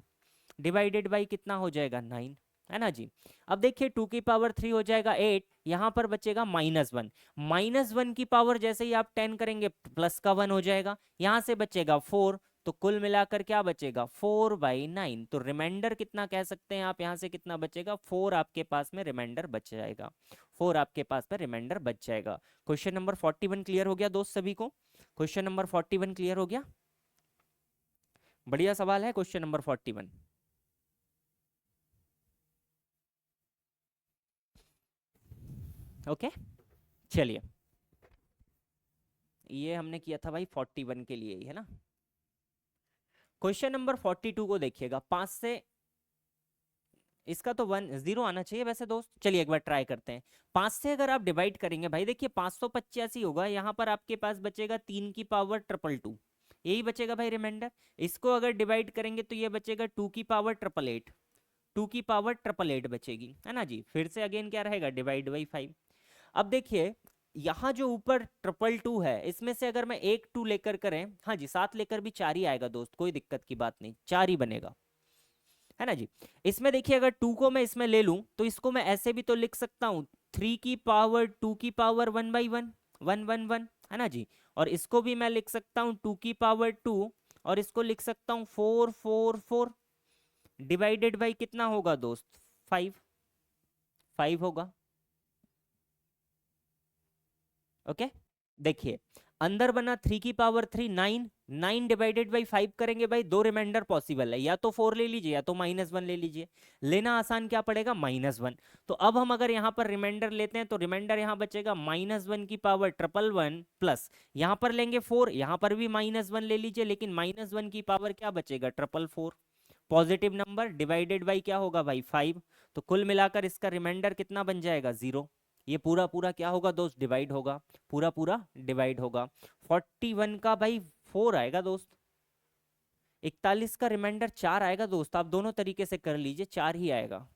डिवाइडेड बाई कितना हो जाएगा 9 है ना जी। अब देखिए 2 की पावर 3 हो जाएगा 8, यहाँ पर बचेगा -1, -1 की पावर जैसे ही आप 10 करेंगे प्लस का 1 हो जाएगा, यहाँ से बचेगा 4। तो कुल मिलाकर क्या बचेगा 4/9। तो रिमाइंडर कितना कह सकते हैं आप, यहाँ से कितना बचेगा 4 आपके पास में रिमाइंडर बच जाएगा, 4 आपके पास में रिमाइंडर बच जाएगा। क्वेश्चन नंबर 41 क्लियर हो गया दोस्त सभी को? क्वेश्चन नंबर 41 क्लियर हो गया? बढ़िया सवाल है क्वेश्चन नंबर 41। ओके चलिए, ये हमने किया था भाई 41 के लिए ही है ना। क्वेश्चन नंबर 42 को देखिएगा, 5 से इसका तो 0 आना चाहिए वैसे दोस्त, चलिए एक बार ट्राई करते हैं। 5 से अगर आप डिवाइड करेंगे भाई, देखिए 585 होगा, यहाँ पर आपके पास बचेगा 3 की पावर 222, यही बचेगा भाई रिमाइंडर। इसको अगर डिवाइड करेंगे तो ये बचेगा 2 की पावर 888, 2 की पावर 888 बचेगी है ना जी। फिर से अगेन क्या रहेगा, डिवाइड बाई 5। अब देखिए यहाँ जो ऊपर 222 है, इसमें से अगर मैं एक 2 लेकर करें, हाँ जी 7 लेकर भी 4 ही आएगा दोस्त, कोई दिक्कत की बात नहीं, 4 ही बनेगा है ना जी। इसमें देखिए अगर 2 को मैं इसमें ले लूं तो इसको मैं ऐसे भी तो लिख सकता हूं, 3 की पावर 2 की पावर 1/1, 111 है ना जी। और इसको भी मैं लिख सकता हूं 2 की पावर 2, और इसको लिख सकता हूं 444 डिवाइडेड बाई कितना होगा दोस्त 5, 5 होगा। ओके देखिए अंदर बना 3 की पावर 3 9, 9 डिवाइडेड बाई 5 करेंगे भाई, दो रिमाइंडर पॉसिबल है, या तो 4 ले लीजिए या तो -1 ले लीजिए। लेना आसान क्या पड़ेगा, -1। तो अब हम अगर यहाँ पर रिमाइंडर लेते हैं तो रिमाइंडर यहाँ बचेगा -1 की पावर 111 प्लस यहाँ पर लेंगे 4, यहाँ पर भी -1 ले लीजिए, लेकिन -1 की पावर क्या बचेगा 444, पॉजिटिव नंबर डिवाइडेड बाई क्या होगा भाई 5। तो कुल मिलाकर इसका रिमाइंडर कितना बन जाएगा 0। ये पूरा पूरा क्या होगा दोस्त, डिवाइड होगा, पूरा पूरा डिवाइड होगा। 41 का भाई 4 आएगा दोस्त, 41 का रिमाइंडर 4 आएगा दोस्त, आप दोनों तरीके से कर लीजिए 4 ही आएगा।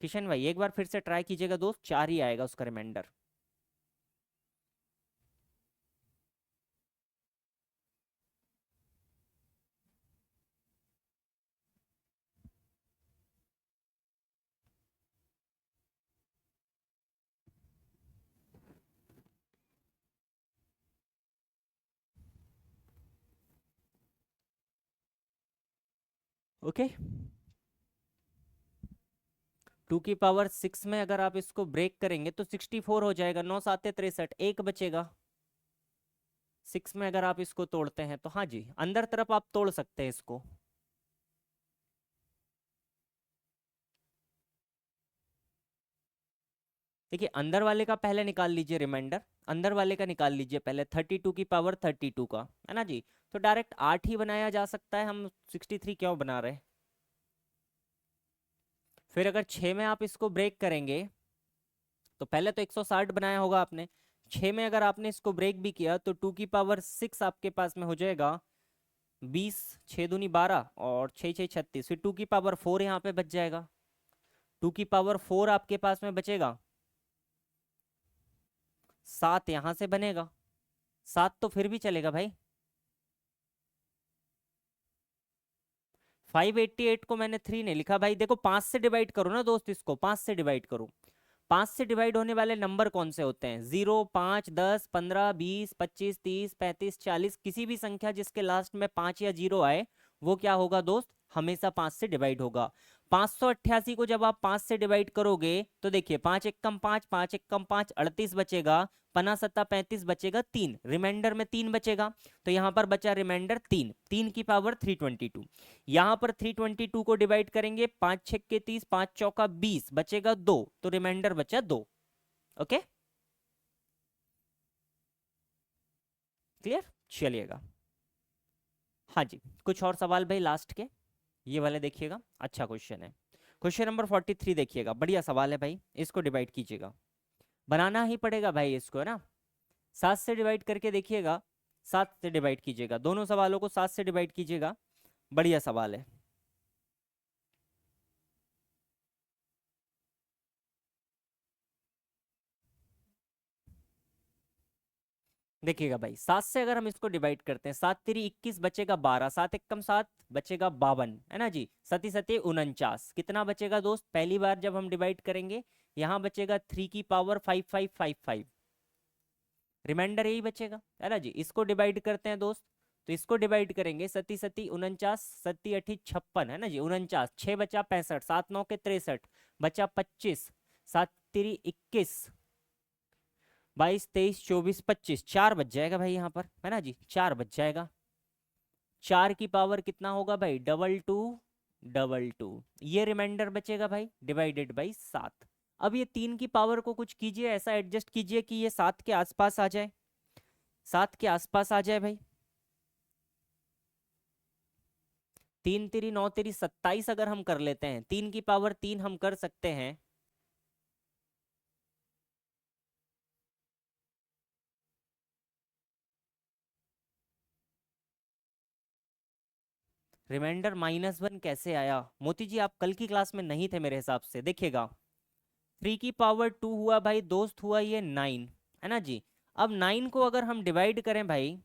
किशन भाई एक बार फिर से ट्राई कीजिएगा दोस्त, 4 ही आएगा उसका रिमाइंडर। ओके। 2 की पावर 6 में अगर आप इसको ब्रेक करेंगे तो 64 हो जाएगा, 9 7 63, एक बचेगा। 6 में अगर आप इसको तोड़ते हैं तो हाँ जी, अंदर तरफ आप तोड़ सकते हैं इसको। देखिए अंदर वाले का पहले निकाल लीजिए रिमाइंडर, अंदर वाले का निकाल लीजिए पहले, 32 की पावर 32 का, है ना जी। तो डायरेक्ट 8 ही बनाया जा सकता है, हम 63 क्यों बना रहे हैं। फिर अगर 6 में आप इसको ब्रेक करेंगे तो पहले तो 160 बनाया होगा आपने, 6 में अगर आपने इसको ब्रेक भी किया तो 2 की पावर 6 आपके पास में हो जाएगा 20, 6 दूनी 12 और 6 6 36, फिर 2 की पावर 4 यहाँ पे बच जाएगा। 2 की पावर 4 आपके पास में बचेगा, 7 यहाँ से बनेगा, 7 तो फिर भी चलेगा भाई। 588 को मैंने 3 नहीं लिखा भाई, देखो 5 से डिवाइड करो ना दोस्त, इसको 5 से डिवाइड करो। 5 से डिवाइड होने वाले नंबर कौन से होते हैं, 0 5 10 15 20 25 30 35 40, किसी भी संख्या जिसके लास्ट में 5 या 0 आए वो क्या होगा दोस्त, हमेशा 5 से डिवाइड होगा। 588 को जब आप 5 से डिवाइड करोगे तो देखिए 5 एक कम 5, 5 एक कम 5, 38 बचेगा, पना सत्ता 35 बचेगा 3, रिमाइंडर में 3 बचेगा। तो यहाँ पर बचा रिमाइंडर 3, 3 की पावर 322। यहाँ पर 322 को डिवाइड करेंगे, 5 छक्के के 30, 5 चौका 20, बचेगा 2, तो रिमाइंडर बचा 2। ओके क्लियर, चलिएगा। हाँ जी, कुछ और सवाल भाई लास्ट के, ये वाले देखिएगा, अच्छा क्वेश्चन है। क्वेश्चन नंबर 43 देखिएगा, बढ़िया सवाल है भाई, इसको डिवाइड कीजिएगा, बनाना ही पड़ेगा भाई इसको, है ना। 7 से डिवाइड करके देखिएगा, 7 से डिवाइड कीजिएगा, दोनों सवालों को 7 से डिवाइड कीजिएगा, बढ़िया सवाल है। देखिएगा भाई, 7 से अगर हम इसको डिवाइड करते हैं, 7 तेरी 21 बचेगा 12, 7 एक कम 7 बचेगा 52, है ना जी। सती सती 49, कितना बचेगा दोस्त, पहली बार जब हम डिवाइड करेंगे यहाँ बचेगा 3 की पावर 5555, रिमाइंडर यही बचेगा, है ना जी। इसको डिवाइड करते हैं दोस्त, तो इसको डिवाइड करेंगे, सती सती 49, सती अठी 56, है ना जी, 49, 6 बचा 65, 7 9 के 63, बचा 25, 7 तेरी 21, 22 23 24 25, 4 बच जाएगा भाई यहाँ पर, है ना जी, 4 बच जाएगा। 4 की पावर कितना होगा भाई, 2222, ये रिमाइंडर बचेगा भाई, डिवाइडेड बाई 7। अब ये 3 की पावर को कुछ कीजिए, ऐसा एडजस्ट कीजिए कि ये 7 के आसपास आ जाए, 7 के आसपास आ जाए भाई। 3 तिरी 9 तिरी 27 अगर हम कर लेते हैं, 3 की पावर 3 हम कर सकते हैं, रिमाइंडर -1 कैसे आया। मोती जी आप कल की क्लास में नहीं थे मेरे हिसाब से, देखिएगा 3 की पावर 2 हुआ भाई दोस्त, हुआ ये 9, है ना जी। अब 9 को अगर हम डिवाइड करें भाई,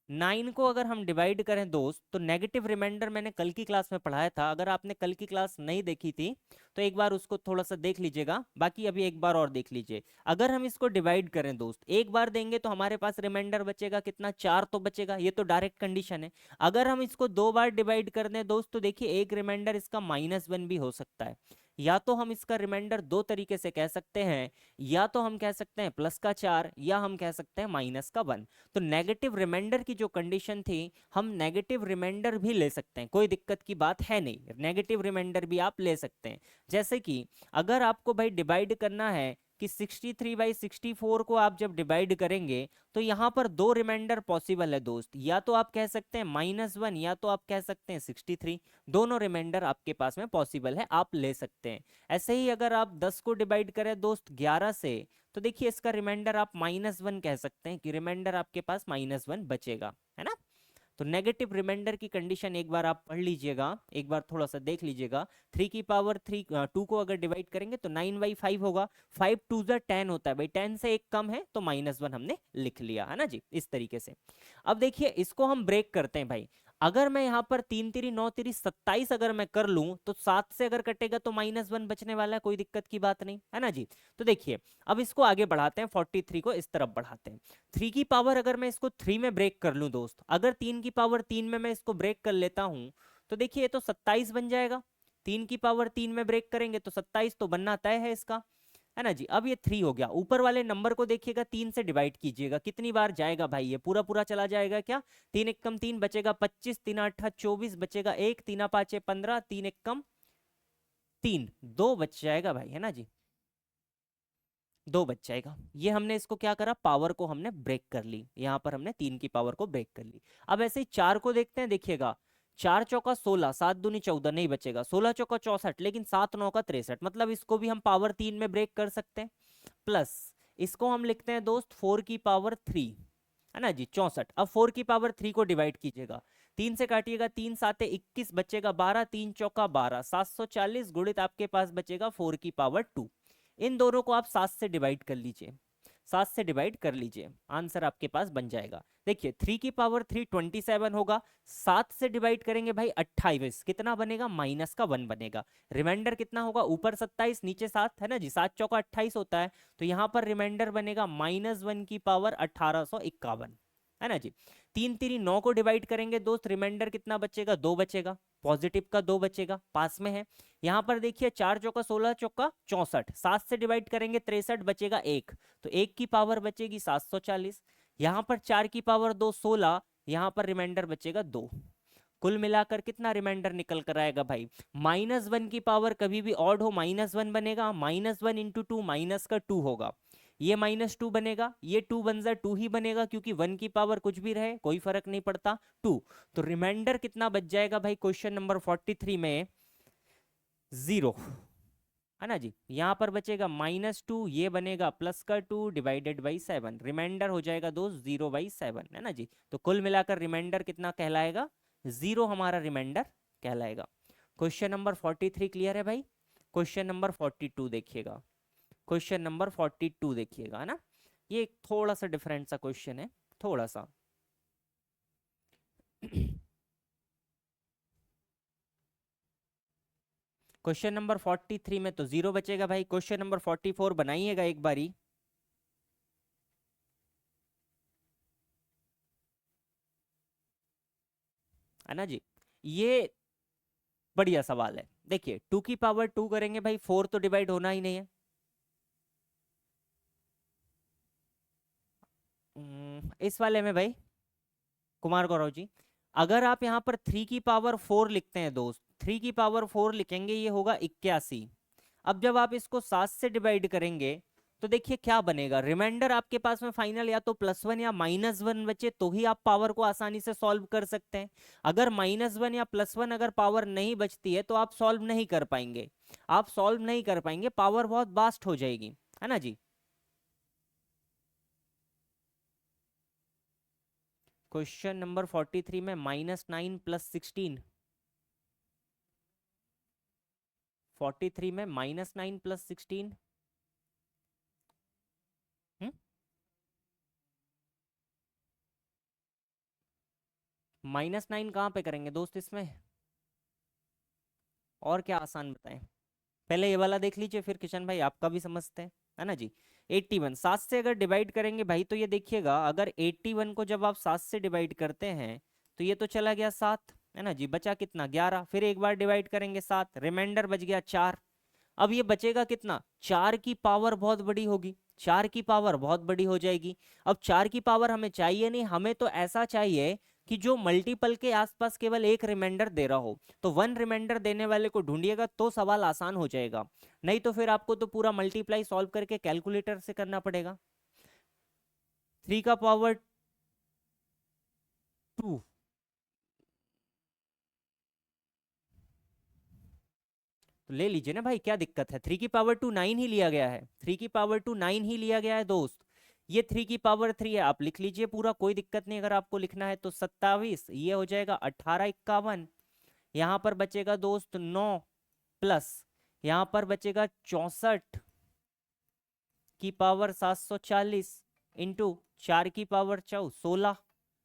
9 को अगर हम डिवाइड करें दोस्त, तो नेगेटिव रिमाइंडर मैंने कल की क्लास में पढ़ाया था, अगर आपने कल की क्लास नहीं देखी थी तो एक बार उसको थोड़ा सा देख लीजिएगा, बाकी अभी एक बार और देख लीजिए। अगर हम इसको डिवाइड करें दोस्त, एक बार देंगे तो हमारे पास रिमाइंडर बचेगा कितना, 4 तो बचेगा, ये तो डायरेक्ट कंडीशन है। अगर हम इसको 2 बार डिवाइड कर दें दोस्त, तो देखिए एक रिमाइंडर इसका -1 भी हो सकता है। या तो हम इसका रिमाइंडर दो तरीके से कह सकते हैं, या तो हम कह सकते हैं +4, या हम कह सकते हैं -1। तो नेगेटिव रिमाइंडर की जो कंडीशन थी, हम नेगेटिव रिमाइंडर भी ले सकते हैं, कोई दिक्कत की बात है नहीं, नेगेटिव रिमाइंडर भी आप ले सकते हैं। जैसे कि अगर आपको भाई डिवाइड करना है कि 63/64 को आप जब डिवाइड करेंगे तो यहाँ पर दो रिमाइंडर पॉसिबल है दोस्त, या तो आप कह सकते हैं -1, या तो आप कह सकते हैं 63, दोनों रिमाइंडर आपके पास में पॉसिबल है, आप ले सकते हैं। ऐसे ही अगर आप 10 को डिवाइड करें दोस्त 11 से, तो देखिए इसका रिमाइंडर आप -1 कह सकते हैं कि रिमाइंडर आपके पास -1 बचेगा, है ना। तो नेगेटिव रिमाइंडर की कंडीशन एक बार आप पढ़ लीजिएगा, एक बार थोड़ा सा देख लीजिएगा। 3 की पावर 2 को अगर डिवाइड करेंगे तो 9/5 होगा, 5 2 10 होता है भाई, 10 से एक कम है तो -1 हमने लिख लिया, है ना जी, इस तरीके से। अब देखिए इसको हम ब्रेक करते हैं भाई, अगर मैं यहाँ पर 3 तिरी 9 तिरी 27 अगर मैं कर लूं तो 7 से अगर कटेगा तो -1 बचने वाला है, कोई दिक्कत की बात नहीं, है ना जी। तो देखिए अब इसको आगे बढ़ाते हैं, 43 को इस तरफ बढ़ाते हैं। 3 की पावर अगर मैं इसको 3 में ब्रेक कर लूं दोस्त, अगर 3 की पावर 3 में मैं इसको ब्रेक कर लेता हूं, तो देखिए ये तो 27 बन जाएगा, 3 की पावर 3 में ब्रेक करेंगे तो 27 तो बनना तय है इसका, है ना जी। अब ये 3 हो गया, ऊपर वाले नंबर को देखिएगा 3 से डिवाइड कीजिएगा, कितनी बार जाएगा भाई, ये पूरा पूरा चला जाएगा क्या, 3 एक कम 3 बचेगा 25, 3 8 24 बचेगा 1, 3 5 15, 3 एक कम 3, 2 बच जाएगा भाई, है ना जी, 2 बच जाएगा। ये हमने इसको क्या करा, पावर को हमने ब्रेक कर ली, यहाँ पर हमने 3 की पावर को ब्रेक कर ली। अब ऐसे ही 4 को देखते हैं, देखिएगा 4 चौका 16, 7 दूनी 14 नहीं बचेगा, 16 चौका 64, लेकिन 7 9 का 63, मतलब इसको भी हम पावर 3 में ब्रेक कर सकते हैं। प्लस इसको हम लिखते हैं दोस्त 4 की पावर 3, है ना जी, 64। अब 4 की पावर 3 को डिवाइड कीजिएगा, 3 से काटिएगा, 3 7 21 बचेगा 12, 3 चौका 12, 740 गुणित आपके पास बचेगा 4 की पावर 2। इन दोनों को आप 7 से डिवाइड कर लीजिए, 7 से डिवाइड कर लीजिए, आंसर आपके पास बन जाएगा। देखिए 3 की पावर 3 27 होगा, 7 से डिवाइड करेंगे भाई 28, कितना बनेगा, माइनस का 1 बनेगा। रिमाइंडर कितना होगा, ऊपर 27 नीचे 7, है ना जी, 7 चौका 28 होता है, तो यहाँ पर रिमाइंडर बनेगा -1 की पावर 1851, है ना जी। 3 3 9 को डिवाइड करेंगे दोस्त, रिमाइंडर कितना बचेगा, 2 बचेगा, पॉजिटिव का 2 बचेगा, पास में है। यहाँ पर देखिए 4 चौका 16 चौका 64, 7 से डिवाइड करेंगे 63 बचेगा 1, तो 1 की पावर बचेगी 740। यहाँ पर 4 की पावर 2 16, यहाँ पर रिमाइंडर बचेगा 2। कुल मिलाकर कितना रिमाइंडर निकल कर आएगा भाई, -1 की पावर कभी भी ऑड हो -1 बनेगा, -1 इंटू 2 माइनस का 2 होगा, ये -2 बनेगा, ये 2 बन जाए 2 ही बनेगा, क्योंकि 1 की पावर कुछ भी रहे कोई फर्क नहीं पड़ता, 2। तो रिमाइंडर कितना बच जाएगा भाई क्वेश्चन नंबर 43 में, 0, है ना जी। यहाँ पर बचेगा -2, ये बनेगा प्लस का 2 डिवाइडेड बाई 7, रिमाइंडर हो जाएगा दोस्त 0/7, है ना जी। तो कुल मिलाकर रिमाइंडर कितना कहलाएगा, 0 हमारा रिमाइंडर कहलाएगा। क्वेश्चन नंबर 43 क्लियर है भाई। क्वेश्चन नंबर 42 देखिएगा, क्वेश्चन नंबर 42 देखिएगा, है ना, ये एक थोड़ा सा डिफरेंट सा क्वेश्चन है, थोड़ा सा क्वेश्चन नंबर 43 में तो 0 बचेगा भाई। क्वेश्चन नंबर 44 बनाइएगा एक बारी, है ना जी। ये बढ़िया सवाल है, देखिए 2 की पावर 2 करेंगे भाई, 4 तो डिवाइड होना ही नहीं है। इस वाले में भाई कुमार गौरव जी, अगर आप यहाँ पर 3 की पावर 4 लिखते हैं दोस्त, 3 की पावर 4 लिखेंगे, ये होगा 81। अब जब आप इसको 7 से डिवाइड करेंगे तो देखिए क्या बनेगा, रिमाइंडर आपके पास में फाइनल या तो +1 या -1 बचे, तो ही आप पावर को आसानी से सॉल्व कर सकते हैं। अगर -1 या +1 अगर पावर नहीं बचती है तो आप सॉल्व नहीं कर पाएंगे, आप सॉल्व नहीं कर पाएंगे, पावर बहुत बास्ट हो जाएगी, है ना जी। क्वेश्चन नंबर 43 में -9 + 16, 43 में -9 + 16, -9 कहाँ पे करेंगे दोस्त इसमें, और क्या आसान बताएं, पहले ये वाला देख लीजिए, फिर किशन भाई आपका भी समझते हैं, है ना जी। 81 7 से अगर डिवाइड करेंगे भाई, तो ये देखिएगा अगर 81 को जब आप 7 से डिवाइड करते हैं तो ये तो चला गया 7, है ना जी, बचा कितना 11, फिर एक बार डिवाइड करेंगे 7, रिमाइंडर बच गया 4। अब ये बचेगा कितना, 4 की पावर बहुत बड़ी होगी, 4 की पावर बहुत बड़ी हो जाएगी। अब 4 की पावर हमें चाहिए नहीं, हमें तो ऐसा चाहिए कि जो मल्टीपल के आसपास केवल एक रिमाइंडर दे रहा हो, तो 1 रिमाइंडर देने वाले को ढूंढिएगा तो सवाल आसान हो जाएगा, नहीं तो फिर आपको तो पूरा मल्टीप्लाई सॉल्व करके कैलकुलेटर से करना पड़ेगा। 3 का पावर 2, तो ले लीजिए ना भाई, क्या दिक्कत है, 3 की पावर 2 9 ही लिया गया है, 3 की पावर 2 9 ही लिया गया है दोस्त। ये 3 की पावर 3 है, आप लिख लीजिए पूरा, कोई दिक्कत नहीं, अगर आपको लिखना है तो 27, ये हो जाएगा 1851, यहाँ पर बचेगा दोस्त 9, प्लस यहाँ पर बचेगा 64 की पावर 740 इंटू 4 की पावर 16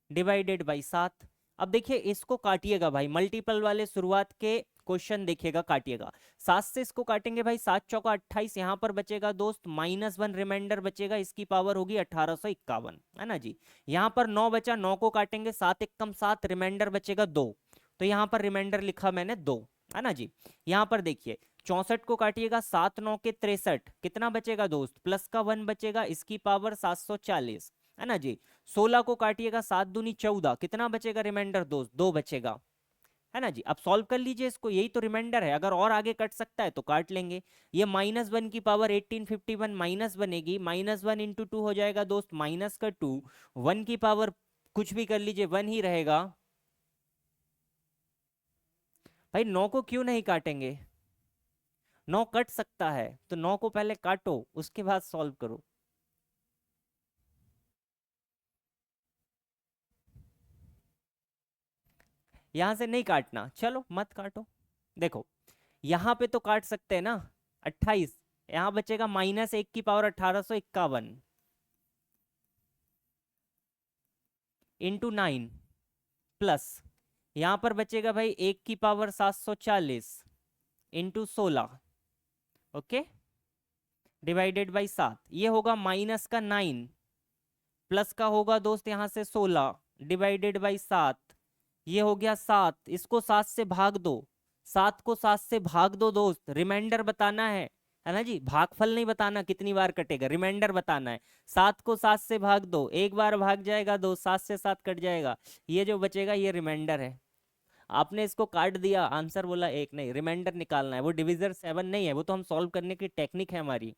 डिवाइडेड बाई 7। अब देखिए इसको काटिएगा भाई, मल्टीपल वाले शुरुआत के क्वेश्चन देखिएगा, काटिएगा 7 से इसको काटेंगे भाई, 7 चौका 28, यहाँ पर बचेगा दोस्त -1 रिमाइंडर बचेगा, इसकी पावर होगी 1851, है ना जी। यहाँ पर 9 बचा, 9 को काटेंगे, 7 एक कम 7, रिमाइंडर बचेगा 2, तो यहाँ पर रिमाइंडर लिखा मैंने 2, है ना जी। यहाँ पर देखिए 64 को काटिएगा 7 9 के 63, कितना बचेगा दोस्त, प्लस का 1 बचेगा, इसकी पावर 740, है ना जी। 16 को काटिएगा 7 दूनी 14, कितना बचेगा रिमाइंडर दोस्त, 2 बचेगा, है ना जी। अब सॉल्व कर लीजिए इसको, यही तो रिमाइंडर है, अगर और आगे कट सकता है तो काट लेंगे। ये -1 की पावर 1851 माइनस बनेगी, -1 इंटू 2 हो जाएगा दोस्त माइनस का 2, 1 की पावर कुछ भी कर लीजिए 1 ही रहेगा। भाई 9 को क्यों नहीं काटेंगे, 9 कट सकता है तो 9 को पहले काटो उसके बाद सॉल्व करो। यहां से नहीं काटना, चलो मत काटो। देखो यहां पे तो काट सकते हैं ना, 28, यहां बचेगा -1 की पावर 1851 इंटू 9 प्लस यहां पर बचेगा भाई 1 की power 740 into 16, okay, divided by 7, ये होगा माइनस का 9 प्लस का होगा दोस्त यहाँ से 16 डिवाइडेड बाई 7, ये हो गया 7, इसको 7 से भाग दो, 7 को 7 से भाग दो दोस्त, रिमाइंडर बताना है ना जी, भागफल नहीं बताना कितनी बार कटेगा, रिमाइंडर बताना है। 7 को 7 से भाग दो, एक बार भाग जाएगा दोस्त, 7 से 7 कट जाएगा, ये जो बचेगा ये रिमाइंडर है। आपने इसको काट दिया, आंसर बोला 1, नहीं रिमाइंडर निकालना है, वो डिविजर 7 नहीं है, वो तो हम सॉल्व करने की टेक्निक है हमारी।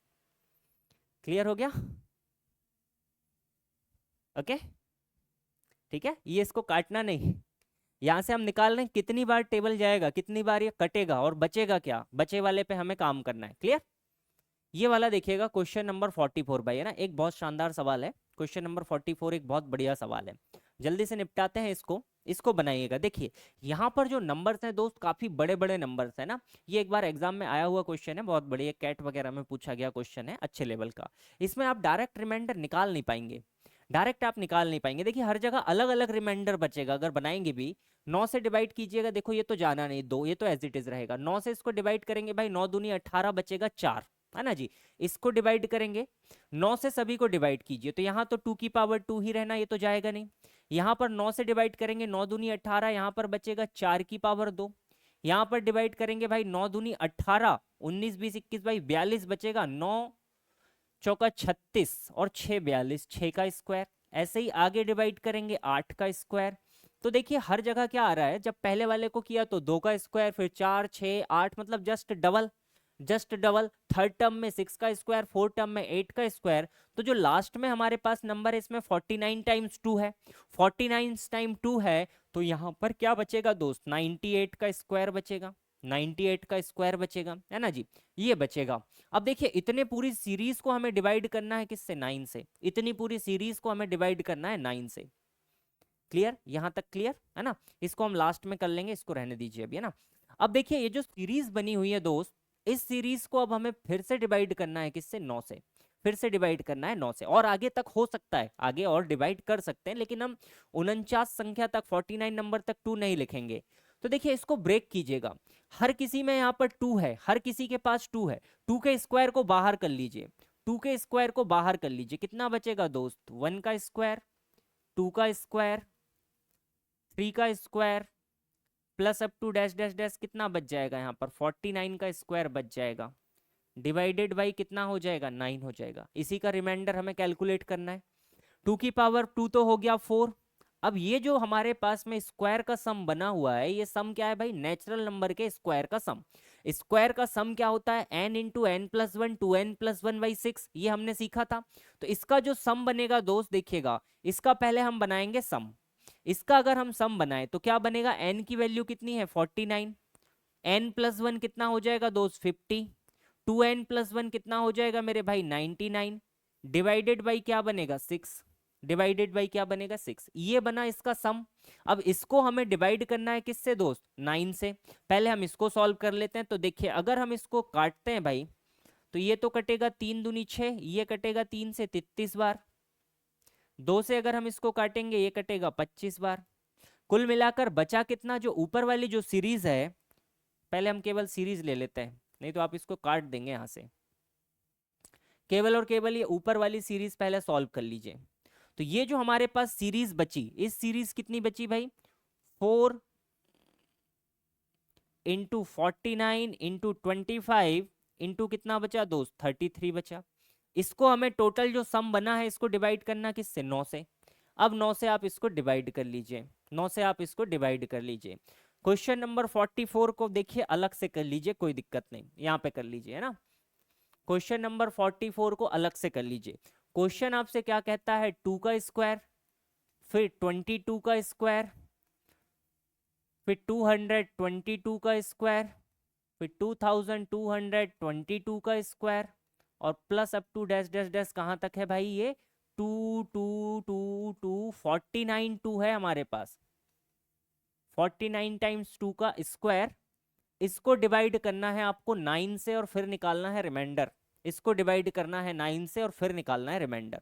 क्लियर हो गया, ओके ठीक है, ये इसको काटना नहीं, यहां से हम निकाल रहे हैं कितनी बार टेबल जाएगा, कितनी बार ये कटेगा और बचेगा क्या, बचे वाले पे हमें काम करना है। क्लियर, ये वाला देखिएगा क्वेश्चन नंबर 44 भाई, है ना, एक बहुत शानदार सवाल है, क्वेश्चन नंबर 44 एक बहुत बढ़िया सवाल है, जल्दी से निपटाते हैं इसको, इसको बनाइएगा। देखिए यहाँ पर जो नंबर्स हैं दोस्त काफी बड़े बड़े नंबर्स है ना, ये एक बार एग्जाम में आया हुआ क्वेश्चन है, बहुत बढ़िया कैट वगैरह में पूछा गया क्वेश्चन है, अच्छे लेवल का। इसमें आप डायरेक्ट रिमाइंडर निकाल नहीं पाएंगे, डायरेक्ट आप निकाल नहीं पाएंगे। देखिए हर जगह अलग अलग रिमाइंडर बचेगा, अगर बनाएंगे भी 9 से डिवाइड कीजिएगा, देखो ये तो जाना नहीं 2, ये तो एज इट इज रहेगा, 9 से इसको डिवाइड करेंगे भाई 9 दूनी 18 बचेगा 4, है ना जी। इसको डिवाइड करेंगे 9 से सभी को डिवाइड कीजिए, तो यहाँ तो 2 की पावर 2 ही रहना, ये तो जाएगा नहीं। यहाँ पर 9 से डिवाइड करेंगे 9 दूनी 18, यहाँ पर बचेगा 4 की पावर 2, यहाँ पर डिवाइड करेंगे भाई 9 दूनी 18, 19 20 21 भाई 42 बचेगा, 9 चौका 36 और 6 42, 6 का स्क्वायर। ऐसे ही आगे डिवाइड करेंगे 8 का स्क्वायर। तो देखिए हर जगह क्या आ रहा है, जब पहले वाले को किया तो 2 का स्क्वायर, फिर 4 6 8, मतलब just double, just double. Third term में 6 का स्क्वायर, फोर्थ टर्म में 8 का स्क्वायर। तो जो लास्ट में हमारे पास नंबर है इसमें 49 टाइम्स 2 है, 49 टाइम 2 है, तो यहाँ पर क्या बचेगा दोस्त, 98 का स्क्वायर बचेगा, 98 का स्क्वायर बचेगा, है ना जी, ये बचेगा। अब देखिए इतने पूरी सीरीज को हमें डिवाइड करना है किससे, 9 से, इतनी पूरी सीरीज को हमें डिवाइड करना है 9 से। क्लियर, यहां तक क्लियर है ना, इसको हम लास्ट में कर लेंगे, इसको रहने दीजिए अभी, है ना। अब देखिए ये जो सीरीज बनी हुई है दोस्त, इस सीरीज को अब हमें फिर से डिवाइड करना है किससे, 9 से, फिर से डिवाइड करना है 9 से, और आगे तक हो सकता है, आगे और डिवाइड कर सकते हैं, लेकिन हम 49 संख्या तक, 49 नंबर तक 2 नहीं लिखेंगे। तो देखिए इसको ब्रेक कीजिएगा, हर किसी में यहाँ पर 2 है, हर किसी के पास 2 है, 2 के स्क्वायर को बाहर कर लीजिए, 2 के स्क्वायर को बाहर कर लीजिए, कितना बचेगा दोस्त, 1 का स्क्वायर, 2 का स्क्वायर, 3 का square, plus up to dash dash dash, कितना बच जाएगा यहाँ पर 49 का स्क्वायर बच जाएगा, डिवाइडेड बाई कितना हो जाएगा, 9 हो जाएगा। इसी का रिमाइंडर हमें कैलकुलेट करना है। 2 की पावर 2 तो हो गया 4। अब ये जो हमारे पास में स्क्वायर का सम बना हुआ है, ये सम क्या है भाई, नेचुरल नंबर के स्क्वायर का सम। स्क्वायर का सम क्या होता है, n into N plus one, 2n+1/6, ये हमने सीखा था। तो इसका जो सम बनेगा दोस्त देखिएगा, इसका पहले हम बनाएंगे सम, इसका अगर हम सम बनाए तो क्या बनेगा, n की वैल्यू कितनी है 49, n+1 कितना हो जाएगा दोस्त 50, 2n+1 कितना हो जाएगा मेरे भाई 99, डिवाइडेड बाई क्या बनेगा 6, डिवाइडेड बाई क्या बनेगा 6, ये बना इसका सम। अब इसको हमें डिवाइड करना है किससे दोस्त, 9 से। पहले हम इसको सॉल्व कर लेते हैं। तो देखिए अगर हम इसको काटते हैं भाई, तो ये तो कटेगा 3 दूनी 6, ये कटेगा 3 से 33 बार, 2 से अगर हम इसको काटेंगे ये कटेगा 25 बार। कुल मिलाकर बचा कितना, जो ऊपर वाली जो सीरीज है, पहले हम केवल सीरीज ले लेते हैं, नहीं तो आप इसको काट देंगे यहां से, केवल और केवल ये ऊपर वाली सीरीज पहले सॉल्व कर लीजिए। तो ये जो हमारे पास सीरीज बची, इस सीरीज कितनी बची भाई, 4 इंटू 49 इंटू 25 इंटू कितना बचा दोस्त 33 बचा। इसको हमें टोटल जो सम बना है इसको डिवाइड करना किससे 9 से। अब 9 से आप इसको डिवाइड कर लीजिए, 9 से आप इसको डिवाइड कर लीजिए। क्वेश्चन नंबर 44 को देखिए अलग से कर लीजिए, कोई दिक्कत नहीं, यहाँ पे कर लीजिए, है ना। क्वेश्चन नंबर 44 को अलग से कर लीजिए। क्वेश्चन आपसे क्या कहता है 2 का स्क्वायर, फिर 22 का स्क्वायर, फिर 222 का स्क्वायर, फिर 2222 का स्क्वायर, और plus up to dash dash dash कहाँ तक है भाई, ये 49 टू है हमारे पास। 49 टाइम्स 2 का स्क्वायर, इसको डिवाइड करना है आपको 9 से और फिर निकालना है रिमाइंडर। इसको डिवाइड करना है 9 से और फिर निकालना है रिमाइंडर।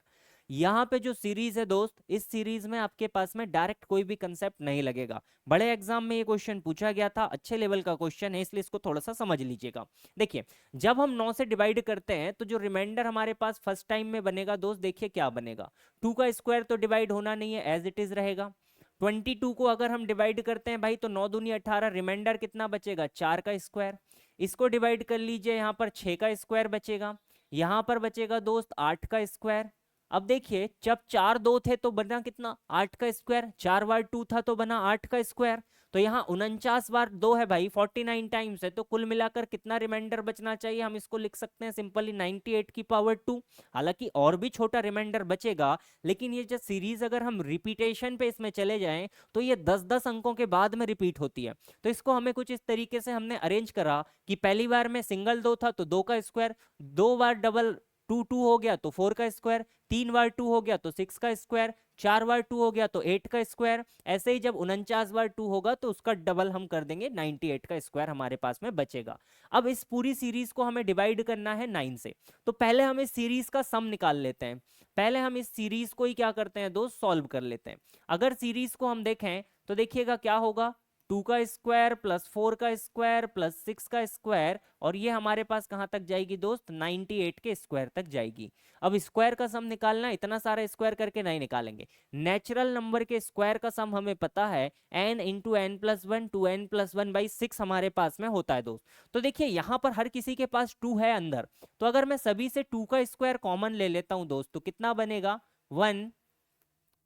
यहाँ पे जो सीरीज है दोस्त, इस सीरीज में आपके पास में डायरेक्ट कोई भी कंसेप्ट नहीं लगेगा। बड़े एग्जाम में ये क्वेश्चन पूछा गया था, अच्छे लेवल का क्वेश्चन है, इसलिए इसको थोड़ा सा समझ लीजिएगा। देखिए जब हम 9 से डिवाइड करते हैं तो जो रिमाइंडर हमारे पास फर्स्ट टाइम में बनेगा दोस्त, देखिए क्या बनेगा। 2 का स्क्वायर तो डिवाइड होना नहीं है, एज इट इज रहेगा। 22 को अगर हम डिवाइड करते हैं भाई तो 9 दूनी 18, रिमाइंडर कितना बचेगा 4 का स्क्वायर। इसको डिवाइड कर लीजिए, यहाँ पर 6 का स्क्वायर बचेगा, यहाँ पर बचेगा दोस्त 8 का स्क्वायर। अब देखिए जब 4 2 थे तो बना कितना 8 का स्क्वायर, 4 बार 2 था तो बना 8 का स्क्वायर। तो यहाँ 49 बार 2 है भाई, 49 टाइम्स है, तो कुल मिलाकर कितना रिमाइंडर बचना चाहिए, हम इसको लिख सकते हैं सिंपली 98 की पावर 2। हालांकि और भी छोटा रिमाइंडर बचेगा, लेकिन ये जो सीरीज अगर हम रिपीटेशन पे इसमें चले जाएं तो ये 10-10 अंकों के बाद में रिपीट होती है। तो इसको हमें कुछ इस तरीके से हमने अरेंज करा कि पहली बार में सिंगल 2 था तो 2 का स्क्वायर, 2 बार डबल 2 2 हो गया तो 4 का स्क्वायर, 3 बार 2 हो गया तो 6 का स्क्वायर, 4 बार 2 हो गया तो 8 का स्क्वायर। ऐसे ही जब 49 बार 2 होगा तो उसका डबल हम कर देंगे, 98 का स्क्वायर हमारे पास में बचेगा। अब इस पूरी सीरीज को हमें डिवाइड करना है 9 से, तो पहले हम इस सीरीज का सम निकाल लेते हैं। पहले हम इस सीरीज को ही क्या करते हैं दोस्त, सॉल्व कर लेते हैं। अगर सीरीज को हम देखें तो देखिएगा क्या होगा, 2 का स्क्वायर प्लस 4 का स्क्वायर प्लस 6 का स्क्वायर, और ये हमारे पास कहाँ तक जाएगी दोस्त 98 के स्क्वायर तक जाएगी। अब स्क्वायर का सम निकालना है, इतना सारा स्क्वायर करके नहीं निकालेंगे। नेचुरल नंबर के स्क्वायर का सम हमें पता है n into N plus one, 2n+1/6 हमारे पास में होता है दोस्त। तो देखिए यहाँ पर हर किसी के पास 2 है अंदर, तो अगर मैं सभी से 2 का स्क्वायर कॉमन ले लेता हूँ दोस्त तो कितना बनेगा 1।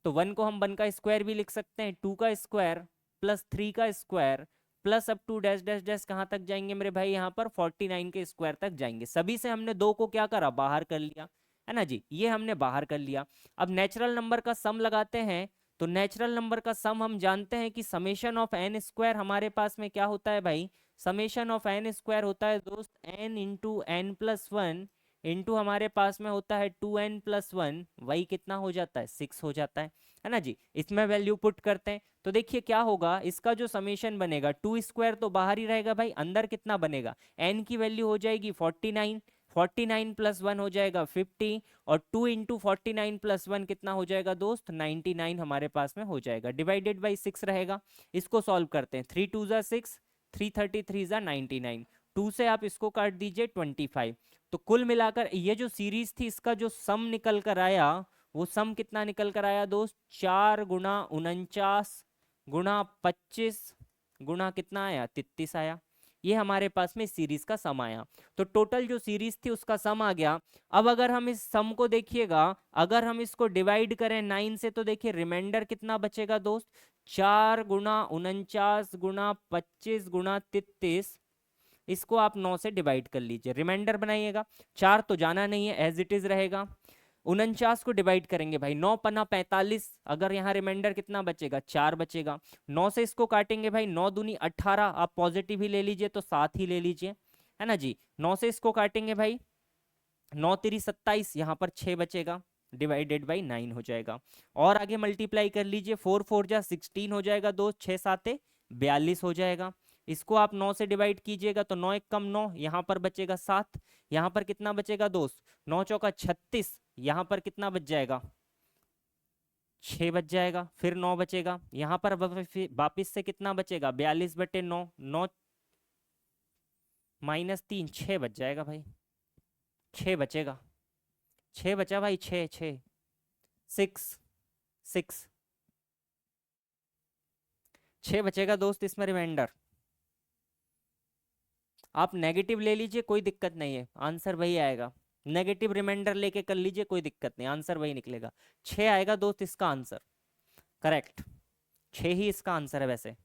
तो 1 को हम 1 का स्क्वायर भी लिख सकते हैं, 2 का स्क्वायर प्लस 3 का square plus up to dash dash dash कहाँ तक जाएंगे मेरे भाई, यहाँ पर 49 के स्क्वायर तक जाएंगे। सभी से हमने 2 को क्या करा, बाहर कर लिया, है ना जी, ये हमने बाहर कर लिया। अब नेचुरल नंबर का सम लगाते हैं, तो नेचुरल नंबर का सम हम जानते हैं कि समेशन ऑफ एन स्क्वायर हमारे पास में क्या होता है भाई, समेशन ऑफ एन स्क्वायर होता है दोस्त N into N plus one into हमारे पास में होता है 2n+1, वही कितना हो जाता है 6 हो जाता है ना जी। इसमें वैल्यू पुट करते हैं तो देखिए क्या होगा, इसका जो समेशन बनेगा 2 स्क्वायर तो बाहर ही रहेगा भाई, अंदर कितना बनेगा, n की वैल्यू हो जाएगी 49, 49+1 हो जाएगा 50, और 2 इंटू 49+1 कितना हो जाएगा दोस्त 99 हमारे पास में हो जाएगा, डिवाइडेड बाई 6 रहेगा। इसको सॉल्व करते हैं, 3 2 ज़ा 6, 3 33 ज़ा 99, 2 से आप इसको काट दीजिए 25। तो कुल मिलाकर ये जो सीरीज थी इसका जो सम निकल कर आया, वो सम कितना निकल कर आया दोस्त, 4 गुणा 49 गुणा 25 गुणा कितना आया 33 आया। ये हमारे पास में सीरीज का सम आया। तो टोटल जो सीरीज थी उसका सम आ गया। अब अगर हम इस सम को देखिएगा, अगर हम इसको डिवाइड करें 9 से तो देखिए रिमाइंडर कितना बचेगा दोस्त, 4 गुणा 49 गुणा 25 गुणा 33, इसको आप 9 से डिवाइड कर लीजिए, रिमाइंडर बनाइएगा। 4 तो जाना नहीं है, एज इट इज रहेगा। 49 को डिवाइड करेंगे भाई, 9 पन्ना 45, अगर यहाँ रिमाइंडर कितना बचेगा 4 बचेगा। 9 से इसको काटेंगे भाई, 9 दूनी 18, आप पॉजिटिव ही ले लीजिए तो 7 ही ले लीजिए, है ना जी। 9 से इसको काटेंगे भाई, 9 तिरी 27, यहाँ पर 6 बचेगा, डिवाइडेड बाई 9 हो जाएगा। और आगे मल्टीप्लाई कर लीजिए, 4 4 जा 16 हो जाएगा दोस्त, 6 7 42 हो जाएगा। इसको आप 9 से डिवाइड कीजिएगा तो 9 1 कम 9, यहाँ पर बचेगा 7, यहाँ पर कितना बचेगा दोस्त 9 चौका 36, यहाँ पर कितना बच जाएगा 6 बच जाएगा, फिर 9 बचेगा, यहाँ पर वापिस से कितना बचेगा 42/9, 9 -3, 6 बच जाएगा भाई, 6 बचेगा, 6 बचा भाई, 6 6 6 6 6 बचेगा दोस्त इसमें रिमाइंडर। आप नेगेटिव ले लीजिए, कोई दिक्कत नहीं है, आंसर वही आएगा। नेगेटिव रिमाइंडर लेके कर लीजिए, कोई दिक्कत नहीं, आंसर वही निकलेगा। 6 आएगा दोस्त इसका आंसर, करेक्ट। 6 ही इसका आंसर है वैसे।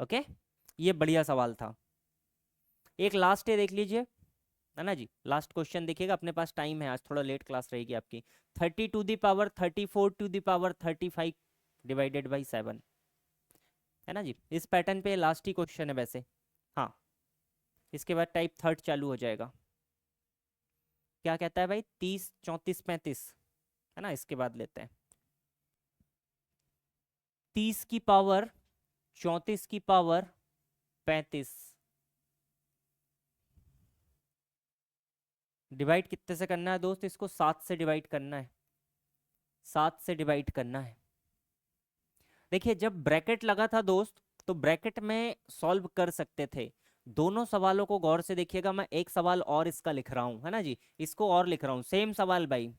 ओके, ये बढ़िया सवाल था। एक लास्ट है, देख लीजिए, है ना जी, लास्ट क्वेश्चन देखिएगा, अपने पास टाइम है, आज थोड़ा लेट क्लास रहेगी आपकी। 30⁻34⁵ डिवाइडेड बाई 7, है ना जी, इस पैटर्न पे लास्ट ही क्वेश्चन है वैसे। हाँ, इसके बाद टाइप थर्ड चालू हो जाएगा। क्या कहता है भाई, 30, 34, 35, है ना, इसके बाद लेते हैं। 30 की पावर 34 की पावर 35 डिवाइड कितने से करना है दोस्त, इसको 7 से डिवाइड करना है, 7 से डिवाइड करना है। देखिए जब ब्रैकेट लगा था दोस्त, तो ब्रैकेट में सॉल्व कर सकते थे। दोनों सवालों को गौर से देखिएगा, मैं एक सवाल और इसका लिख रहा हूं, है ना जी, इसको और लिख रहा हूं, सेम सवाल भाई।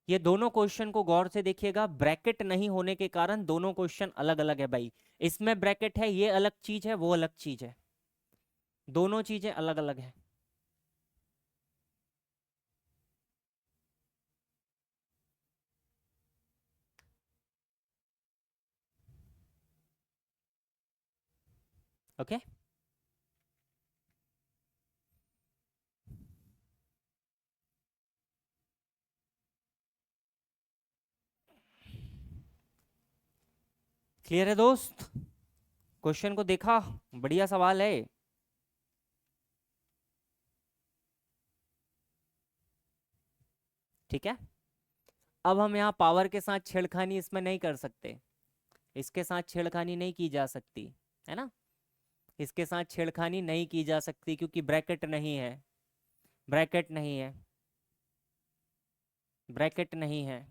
ये दोनों क्वेश्चन को गौर से देखिएगा, ब्रैकेट नहीं होने के कारण दोनों क्वेश्चन अलग अलग है भाई। इसमें ब्रैकेट है, ये अलग चीज है, वो अलग चीज है, दोनों चीजें अलग अलग है। ओके, क्लियर है दोस्त, क्वेश्चन को देखा, बढ़िया सवाल है। ठीक है, अब हम यहाँ पावर के साथ छेड़खानी इसमें नहीं कर सकते, इसके साथ छेड़खानी नहीं की जा सकती, है ना, इसके साथ छेड़खानी नहीं की जा सकती क्योंकि ब्रैकेट नहीं है, ब्रैकेट नहीं है, ब्रैकेट नहीं है।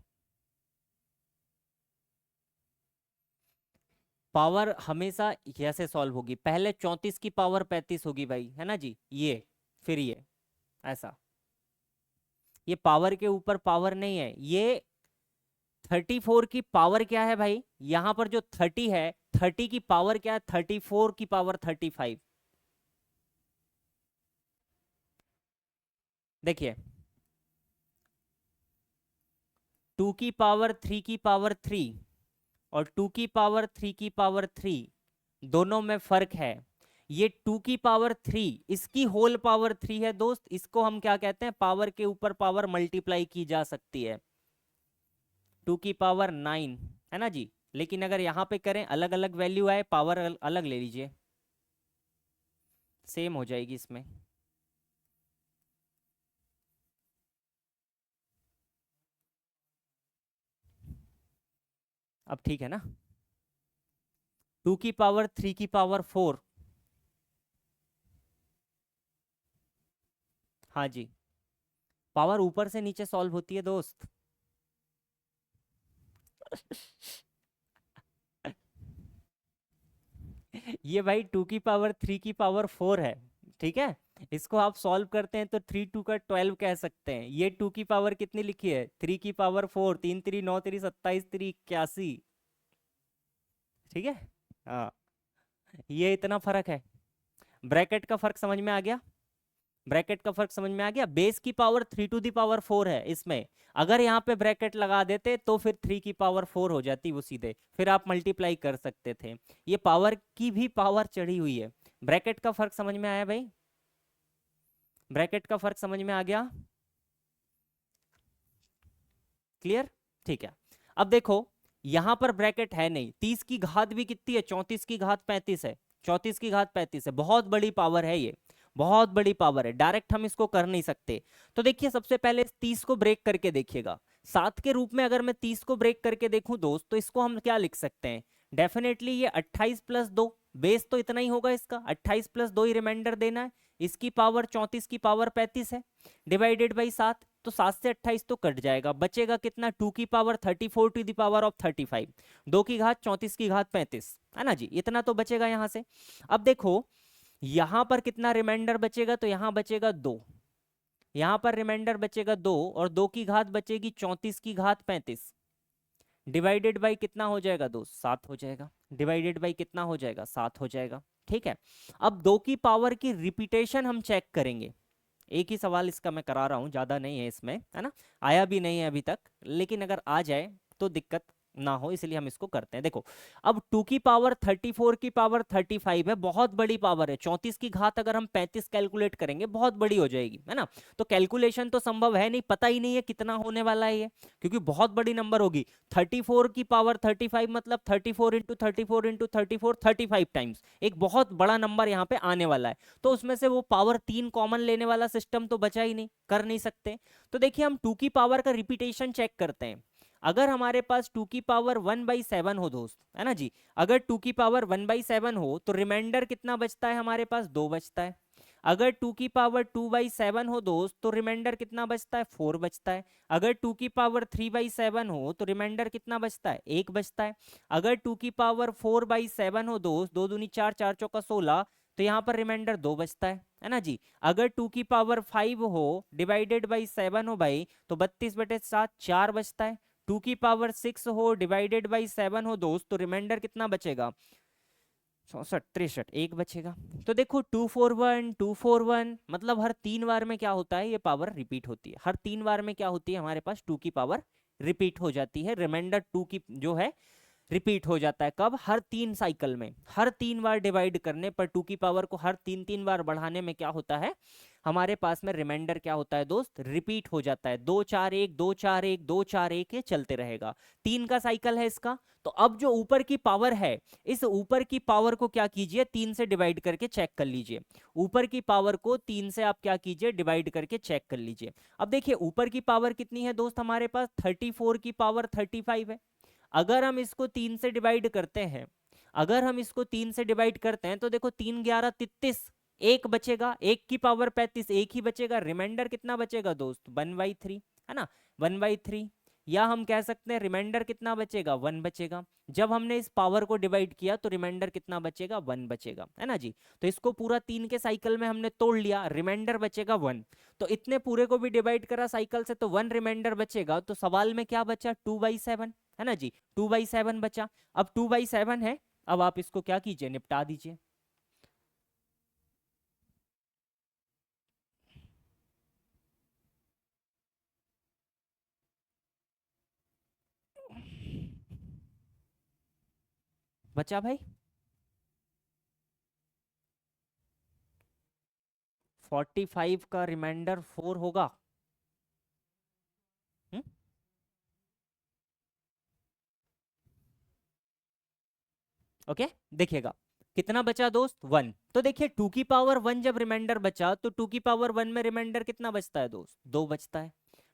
पावर हमेशा ऐसे सॉल्व होगी, पहले 34 की पावर 35 होगी भाई, है ना जी, ये फिर ये ऐसा, ये पावर के ऊपर पावर नहीं है, ये 34 की पावर क्या है भाई, यहां पर जो 30 है, 30 की पावर क्या है, 34 की पावर 35। देखिए 2 की पावर 3 की पावर 3 और 2 की पावर 3 की पावर 3, दोनों में फर्क है। ये 2 की पावर 3 इसकी होल पावर 3 है दोस्त, इसको हम क्या कहते हैं, पावर के ऊपर पावर मल्टीप्लाई की जा सकती है, 2 की पावर 9, है ना जी। लेकिन अगर यहाँ पे करें, अलग अलग वैल्यू आए, पावर अलग ले लीजिए, सेम हो जाएगी इसमें। अब ठीक है ना, 2 की पावर 3 की पावर 4, हाँ जी, पावर ऊपर से नीचे सॉल्व होती है दोस्त। ये भाई 2 की पावर 3 की पावर 4 है, ठीक है, इसको आप सॉल्व करते हैं तो 3 2 का 12 कह सकते हैं। ये 2 की पावर कितनी लिखी है, 3 की पावर 4, 3 3 9 3 27 3 81, ठीक है। हाँ, ये इतना फर्क है, ब्रैकेट का फर्क समझ में आ गया, ब्रैकेट का फर्क समझ में आ गया। बेस की पावर 3 टू दी पावर 4 है इसमें, अगर यहाँ पे ब्रैकेट लगा देते तो फिर 3 की पावर 4 हो जाती वो सीधे, फिर आप मल्टीप्लाई कर सकते थे। ये पावर की भी पावर चढ़ी हुई है। ब्रैकेट का फर्क समझ में आया भाई, ब्रैकेट का फर्क समझ में आ गया, क्लियर, ठीक है। अब देखो यहां पर ब्रैकेट है नहीं, 30 की घात भी कितनी है, 34 की घात 35 है, 34 की घात 35 है, बहुत बड़ी पावर है ये, बहुत बड़ी पावर है, डायरेक्ट हम इसको कर नहीं सकते। तो देखिए सबसे पहले 30 को ब्रेक करके देखिएगा, 7 के रूप में अगर मैं 30 को ब्रेक करके देखूं दोस्त, तो इसको हम क्या लिख सकते हैं, डेफिनेटली ये 28 प्लस 2, बेस तो इतना ही होगा इसका, 28 प्लस 2 ही रिमाइंडर देना है, इसकी पावर 34 की पावर 35 है, डिवाइडेड बाई 7, तो 7 से 28 तो कट जाएगा, बचेगा कितना, 2 की power 34 to the power of 35, 2 की घात 34 की घात 35, है ना जी, इतना तो बचेगा यहां से। अब देखो यहां पर कितना रिमाइंडर बचेगा, तो यहां बचेगा 2, यहां पर रिमाइंडर बचेगा 2, और 2 की घात बचेगी 34 की घात 35, डिवाइडेड बाई कितना हो जाएगा दोस्त, 7 हो जाएगा, डिवाइडेड बाई कितना हो जाएगा, 7 हो जाएगा। ठीक है, अब 2 की पावर की रिपीटेशन हम चेक करेंगे। एक ही सवाल इसका मैं करा रहा हूँ, ज़्यादा नहीं है इसमें, है ना, आया भी नहीं है अभी तक, लेकिन अगर आ जाए तो दिक्कत ना हो, इसलिए हम इसको करते हैं। देखो, अब 2 की पावर 34 की पावर 35 है, बहुत बड़ी पावर है। 34 की घात अगर हम 35 कैलकुलेट करेंगे बहुत बड़ी हो जाएगी, है ना, तो कैलकुलेशन तो संभव है नहीं, पता ही नहीं है कितना होने वाला है ये, क्योंकि बहुत बड़ी नंबर होगी। 34 की पावर 35 मतलब 34 इंटू 34 इंटू 34 35 टाइम्स, एक बहुत बड़ा नंबर यहाँ पे आने वाला है। तो उसमें से वो पावर 3 कॉमन लेने वाला सिस्टम तो बचा ही नहीं, कर नहीं सकते। तो देखिए हम 2 की पावर का रिपीटेशन चेक करते हैं। अगर हमारे पास 2 की पावर 1/7 हो दोस्त, है ना जी, अगर 2 की पावर 1/7 हो तो रिमाइंडर कितना बचता है हमारे पास, 2 बचता है। अगर 2 की पावर 2/7 हो दोस्त तो रिमाइंडर कितना बचता है, 4 बचता है। अगर 2 की पावर 3/7 हो तो रिमाइंडर कितना बचता है, 1 बचता है। अगर 2 की पावर 4/7 हो दोस्त, 2 दूनी 4, 4 चौका 16, तो यहाँ पर रिमाइंडर 2 बचता है ना जी। अगर 2 की पावर 5 हो डिवाइडेड बाई 7 हो भाई, तो 32/7 4 बचता है। 2 की पावर 6 हो डिवाइडेड बाई 7 हो दोस्त, तो रिमाइंडर कितना बचेगा, 64 63 1 बचेगा। तो देखो 241 241 मतलब हर 3 बार में क्या होता है, ये पावर रिपीट होती है। हर 3 बार में क्या होती है हमारे पास, 2 की पावर रिपीट हो जाती है। रिमाइंडर 2 की जो है रिपीट हो जाता है, कब, हर 3 साइकिल में। हर 3 बार डिवाइड करने पर 2 की पावर को हर 3 बार बढ़ाने में क्या होता है हमारे पास में, रिमाइंडर क्या होता है दोस्त, रिपीट हो जाता है। 2 4 1 2 4 1 2 4 1 ये चलते रहेगा, 3 का साइकिल है इसका। तो अब जो ऊपर की पावर है, इस ऊपर की पावर को क्या कीजिए, 3 से डिवाइड करके चेक कर लीजिए। ऊपर की पावर को 3 से आप क्या कीजिए, डिवाइड करके चेक कर लीजिए। अब देखिए ऊपर की पावर कितनी है दोस्त हमारे पास, 34 की पावर 35 है। अगर हम इसको 3 से डिवाइड करते हैं, अगर हम इसको 3 से डिवाइड करते हैं तो देखो 3 11 33, एक बचेगा, 1 की पावर 35, एक ही बचेगा। रिमाइंडर कितना बचेगा दोस्त, 1/3, है ना, 1/3। या हम कह सकते हैं रिमाइंडर कितना बचेगा, 1 बचेगा। जब हमने इस पावर को डिवाइड किया तो रिमाइंडर कितना बचेगा, 1 बचेगा, है ना जी। तो इसको पूरा 3 के साइकिल में हमने तोड़ लिया, रिमाइंडर बचेगा 1। तो इतने पूरे को भी डिवाइड करा साइकिल से तो 1 रिमाइंडर बचेगा। तो सवाल में क्या बचा, 2/7, है ना जी, 2/7 बचा। अब 2/7 है, अब आप इसको क्या कीजिए, निपटा दीजिए। बचा भाई 45 का रिमाइंडर 4 होगा। हम्म, ओके, देखिएगा कितना बचा दोस्त, 1। तो देखिए 2 की पावर 1 जब रिमाइंडर बचा तो 2 की पावर 1 में रिमाइंडर कितना बचता है दोस्त, 2 बचता है।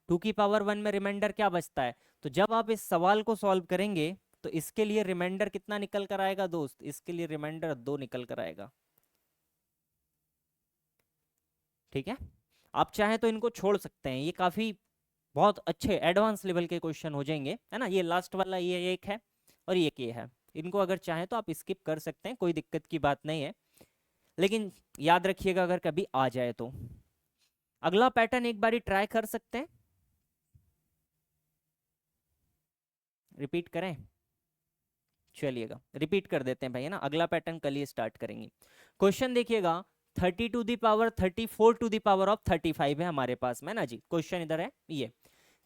2 की पावर 1 में रिमाइंडर क्या बचता है, तो जब आप इस सवाल को सॉल्व करेंगे तो इसके लिए रिमाइंडर कितना निकल कर आएगा दोस्त, इसके लिए रिमाइंडर 2 निकल कर आएगा। ठीक है, आप चाहें तो इनको छोड़ सकते हैं, ये काफी बहुत अच्छे एडवांस लेवल के क्वेश्चन हो जाएंगे, है ना। ये लास्ट वाला ये एक है और ये है, इनको अगर चाहें तो आप स्किप कर सकते हैं, कोई दिक्कत की बात नहीं है। लेकिन याद रखिएगा अगर कभी आ जाए तो। अगला पैटर्न एक बारी ट्राई कर सकते हैं, रिपीट करें, चलिएगा रिपीट कर देते हैं भाई, है ना। अगला पैटर्न कल ही स्टार्ट करेंगे। क्वेश्चन देखिएगा, 30 to the power 34 to the power of 35 है हमारे पास में, ना जी। क्वेश्चन इधर है ये,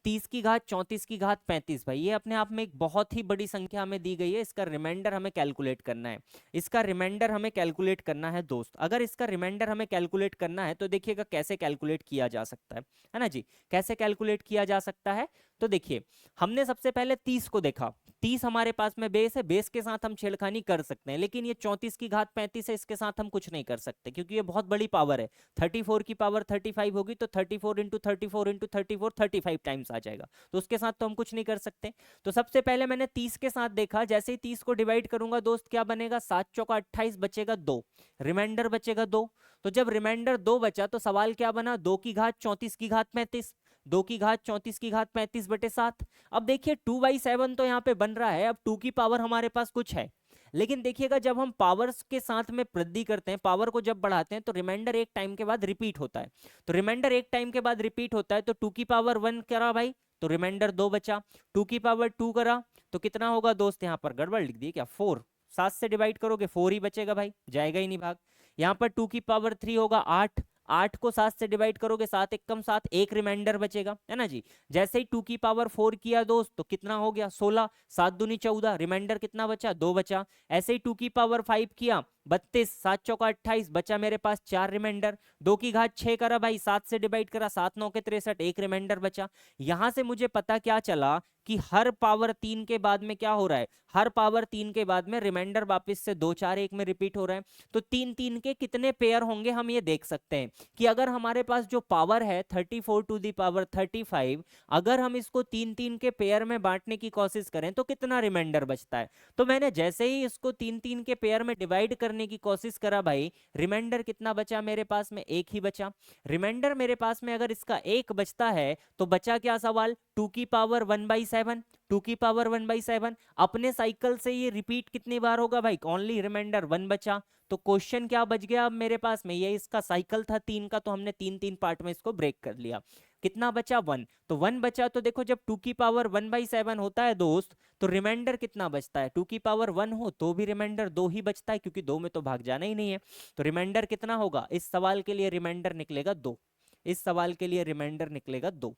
30 की घात 34 की घात 35 भाई, ये अपने आप में एक बहुत ही बड़ी संख्या हमें दी गई है। इसका रिमाइंडर हमें कैलकुलेट करना है, इसका रिमाइंडर हमें कैलकुलेट करना है दोस्त। अगर इसका रिमाइंडर हमें कैलकुलेट करना है तो देखिएगा कैसे कैलकुलेट किया जा सकता है ना जी। कैसे कैलकुलेट किया जा सकता है, तो देखिए हमने सबसे पहले 30 को देखा, 30 हमारे पास में बेस है, बेस के साथ हम छेड़खानी कर सकते हैं। लेकिन ये 34 की घात 35 है, इसके साथ हम कुछ नहीं कर सकते क्योंकि ये बहुत बड़ी पावर है। 34 की पावर 35 होगी तो 34 इंटू 34 इंटू 34 35 टाइम्स आ जाएगा, तो उसके साथ तो हम कुछ नहीं कर सकते। तो सबसे पहले मैंने 30 के साथ देखा, जैसे ही 30 को डिवाइड करूंगा दोस्त क्या बनेगा, 7 चौका 28 बचेगा 2, रिमाइंडर बचेगा 2। तो जब रिमाइंडर 2 बचा तो सवाल क्या बना, 2 की घात 34 की घात 35, 2 की घात 34 की घात 35/7। अब देखिए 2/7 तो यहाँ पे बन रहा है, अब 2 की पावर हमारे पास कुछ है, लेकिन देखिएगा जब हम पावर्स के साथ में वृद्धि करते हैं, पावर को जब बढ़ाते हैं, तो रिमाइंडर एक टाइम के बाद रिपीट होता है। तो रिमाइंडर एक टाइम के बाद रिपीट होता है, तो 2 की पावर 1 करा भाई, तो रिमाइंडर 2 बचा। 2 की पावर 2 करा तो कितना होगा दोस्त, यहाँ पर गड़बड़ लिख दी क्या, 4। 7 से डिवाइड करोगे 4 ही बचेगा भाई, जाएगा ही नहीं भाग। यहाँ पर 2 की पावर 3 होगा 8। 8 को 7 से डिवाइड करोगे 7 एक कम 7, एक रिमाइंडर बचेगा, है ना जी। जैसे ही 2 की पावर 4 किया दोस्त, तो कितना हो गया 16। 7 दूनी 14, रिमाइंडर कितना बचा, 2 बचा। ऐसे ही 2 की पावर 5 किया 32, 7 चौका 28, बचा मेरे पास 4 रिमाइंडर। 2 की घात 6 करा भाई, 7 से डिवाइड करा, 7 9 के 63, एक रिमाइंडर बचा। यहां से मुझे पता क्या चला कि हर पावर 3 के बाद में क्या हो रहा है, हर पावर 3 के बाद में रिमाइंडर वापस से 2 4 1 में रिपीट हो रहा है। तो 3 3 के कितने पेयर होंगे हम ये देख सकते हैं कि अगर हमारे पास जो पावर है 34 टू दी पावर 35, अगर हम इसको 3 3 के पेयर में बांटने की कोशिश करें तो कितना रिमाइंडर बचता है। तो मैंने जैसे ही इसको 3 3 के पेयर में डिवाइड करने की कोशिश करा भाई, रिमाइंडर कितना बचा मेरे पास में, एक ही बचा। रिमाइंडर मेरे पास में अगर इसका एक बचता है तो बचा क्या सवाल, 2 की पावर 1/7। 2 की पावर 1/7 अपने साइकिल से ये रिपीट कितनी बार होगा भाई, ओनली रिमाइंडर 1 बचा। तो क्वेश्चन क्या बच गया अब मेरे पास में, ये इसका साइकिल था 3 का, तो हमने 3 3 पार्ट में इसको ब्रेक कर लिया। कितना बचा 1, तो 1 बचा। तो देखो जब 2 की पावर 1/7 होता है दोस्त, तो रिमाइंडर कितना बचता है, 2 की पावर 1 हो तो भी रिमाइंडर 2 ही बचता है, क्योंकि 2 में तो भाग जाना ही नहीं है। तो रिमाइंडर कितना होगा, इस सवाल के लिए रिमाइंडर निकलेगा 2। इस सवाल के लिए रिमाइंडर निकलेगा 2।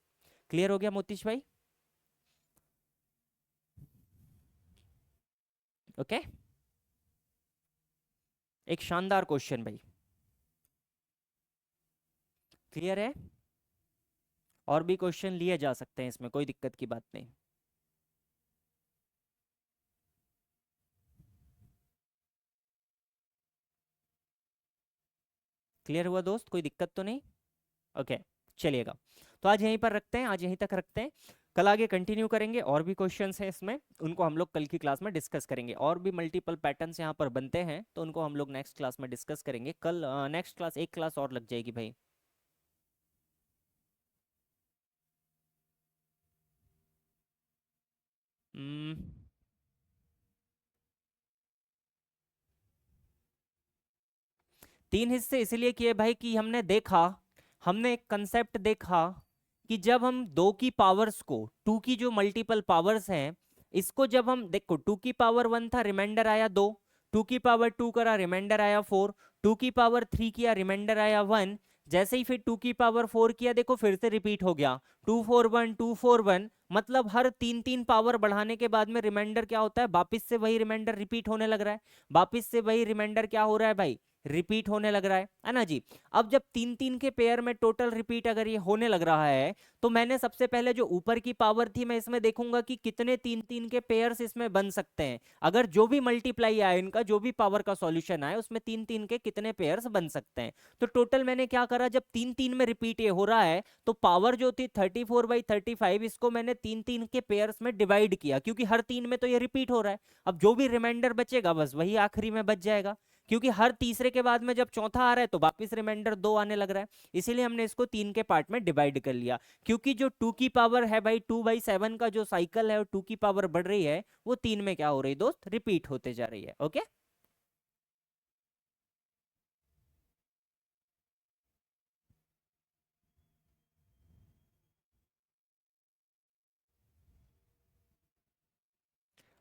क्लियर हो गया मोतीश भाई? ओके, एक शानदार क्वेश्चन भाई, क्लियर है? और भी क्वेश्चन लिए जा सकते हैं इसमें, कोई दिक्कत की बात नहीं। क्लियर हुआ दोस्त, कोई दिक्कत तो नहीं? ओके, चलिएगा। तो आज यहीं पर रखते हैं, आज यहीं तक रखते हैं। कल आगे कंटिन्यू करेंगे, और भी क्वेश्चंस हैं इसमें, उनको हम लोग कल की क्लास में डिस्कस करेंगे। और भी मल्टीपल पैटर्न्स यहाँ पर बनते हैं, तो उनको हम लोग नेक्स्ट क्लास में डिस्कस करेंगे। कल नेक्स्ट क्लास, एक क्लास और लग जाएगी भाई। हम्म, 3 हिस्से इसलिए किए भाई कि हमने देखा, हमने एक कंसेप्ट देखा कि जब हम 2 की पावर्स को, 2 की जो मल्टीपल पावर्स हैं, इसको जब हम देखो, 2 की पावर 1 था, रिमाइंडर आया 2। 2 की पावर 2 करा, रिमाइंडर आया 4। 2 की पावर 3 किया, रिमाइंडर आया 1। जैसे ही फिर 2 की पावर 4 किया, देखो फिर से रिपीट हो गया, 2 4 1 2 4 1। मतलब हर 3 3 पावर बढ़ाने के बाद में रिमाइंडर क्या होता है, वापिस से वही रिमाइंडर रिपीट होने लग रहा है। वापिस से वही रिमाइंडर क्या हो रहा है भाई, रिपीट होने लग रहा है ना जी। अब जब 3 3 के पेयर में टोटल रिपीट अगर ये होने लग रहा है, तो मैंने सबसे पहले जो ऊपर की पावर थी, मैं इसमें देखूंगा कि कितने 3 3 के पेयर्स इसमें बन सकते हैं। अगर जो भी मल्टीप्लाई आए इनका, जो भी पावर का सॉल्यूशन आए, उसमें 3 3 के कितने पेयर्स बन सकते हैं। तो टोटल मैंने क्या करा, जब 3 3 में रिपीट ये हो रहा है, तो पावर जो थी 34/35, इसको मैंने 3 3 के पेयर्स में डिवाइड किया, क्योंकि हर 3 में तो ये रिपीट हो रहा है। अब जो भी रिमाइंडर बचेगा बस वही आखिरी में बच जाएगा, क्योंकि हर तीसरे के बाद में जब चौथा आ रहा है तो वापस रिमाइंडर 2 आने लग रहा है। इसीलिए हमने इसको 3 के पार्ट में डिवाइड कर लिया, क्योंकि जो 2 की पावर है भाई, 2/7 का जो साइकिल है, और 2 की पावर बढ़ रही है, वो 3 में क्या हो रही है दोस्त, रिपीट होते जा रही है। ओके,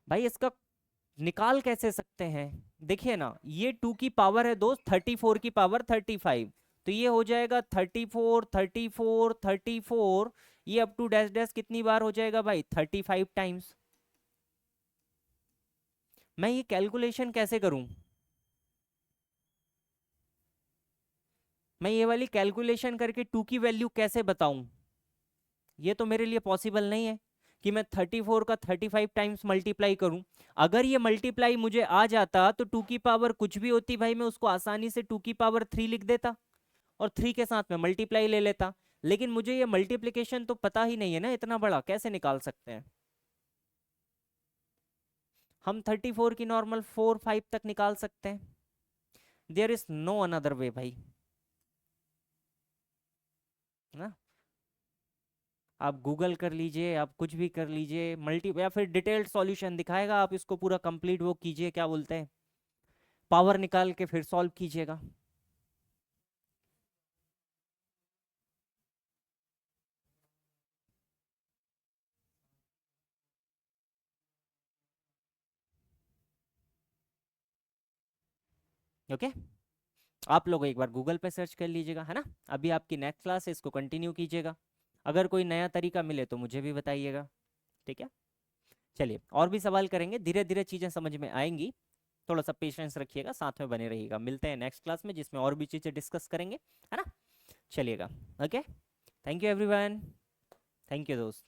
भाई इसका निकाल कैसे सकते हैं, देखिए ना, ये 2 की पावर है दोस्त 34 की पावर 35, तो ये हो जाएगा 34 34 34, ये अप टू डैश डैश कितनी बार हो जाएगा भाई, 35 टाइम्स। मैं ये कैलकुलेशन कैसे करूं, मैं ये वाली कैलकुलेशन करके 2 की वैल्यू कैसे बताऊं, ये तो मेरे लिए पॉसिबल नहीं है कि मैं 34 का 35 टाइम्स मल्टीप्लाई करूं। अगर ये मल्टीप्लाई मुझे आ जाता, तो 2 की पावर कुछ भी होती भाई, मैं उसको आसानी से 2 की पावर 3 लिख देता, और 3 के साथ में मल्टीप्लाई ले लेता। लेकिन मुझे ये मल्टीप्लिकेशन तो पता ही नहीं है ना, इतना बड़ा कैसे निकाल सकते हैं हम। 34 की नॉर्मल 4 5 तक निकाल सकते हैं, there is no another way भाई, ना। आप गूगल कर लीजिए, आप कुछ भी कर लीजिए, मल्टी या फिर डिटेल्ड सॉल्यूशन दिखाएगा, आप इसको पूरा कंप्लीट वो कीजिए, क्या बोलते हैं, पावर निकाल के फिर सॉल्व कीजिएगा। ओके, आप लोग एक बार गूगल पे सर्च कर लीजिएगा, है ना। अभी आपकी नेक्स्ट क्लास है, इसको कंटिन्यू कीजिएगा। अगर कोई नया तरीका मिले तो मुझे भी बताइएगा, ठीक है। चलिए, और भी सवाल करेंगे, धीरे धीरे चीज़ें समझ में आएंगी। थोड़ा सा पेशेंस रखिएगा, साथ में बने रहिएगा। मिलते हैं नेक्स्ट क्लास में जिसमें और भी चीज़ें डिस्कस करेंगे, है ना। चलिएगा, okay. Thank you everyone. Thank you दोस्त।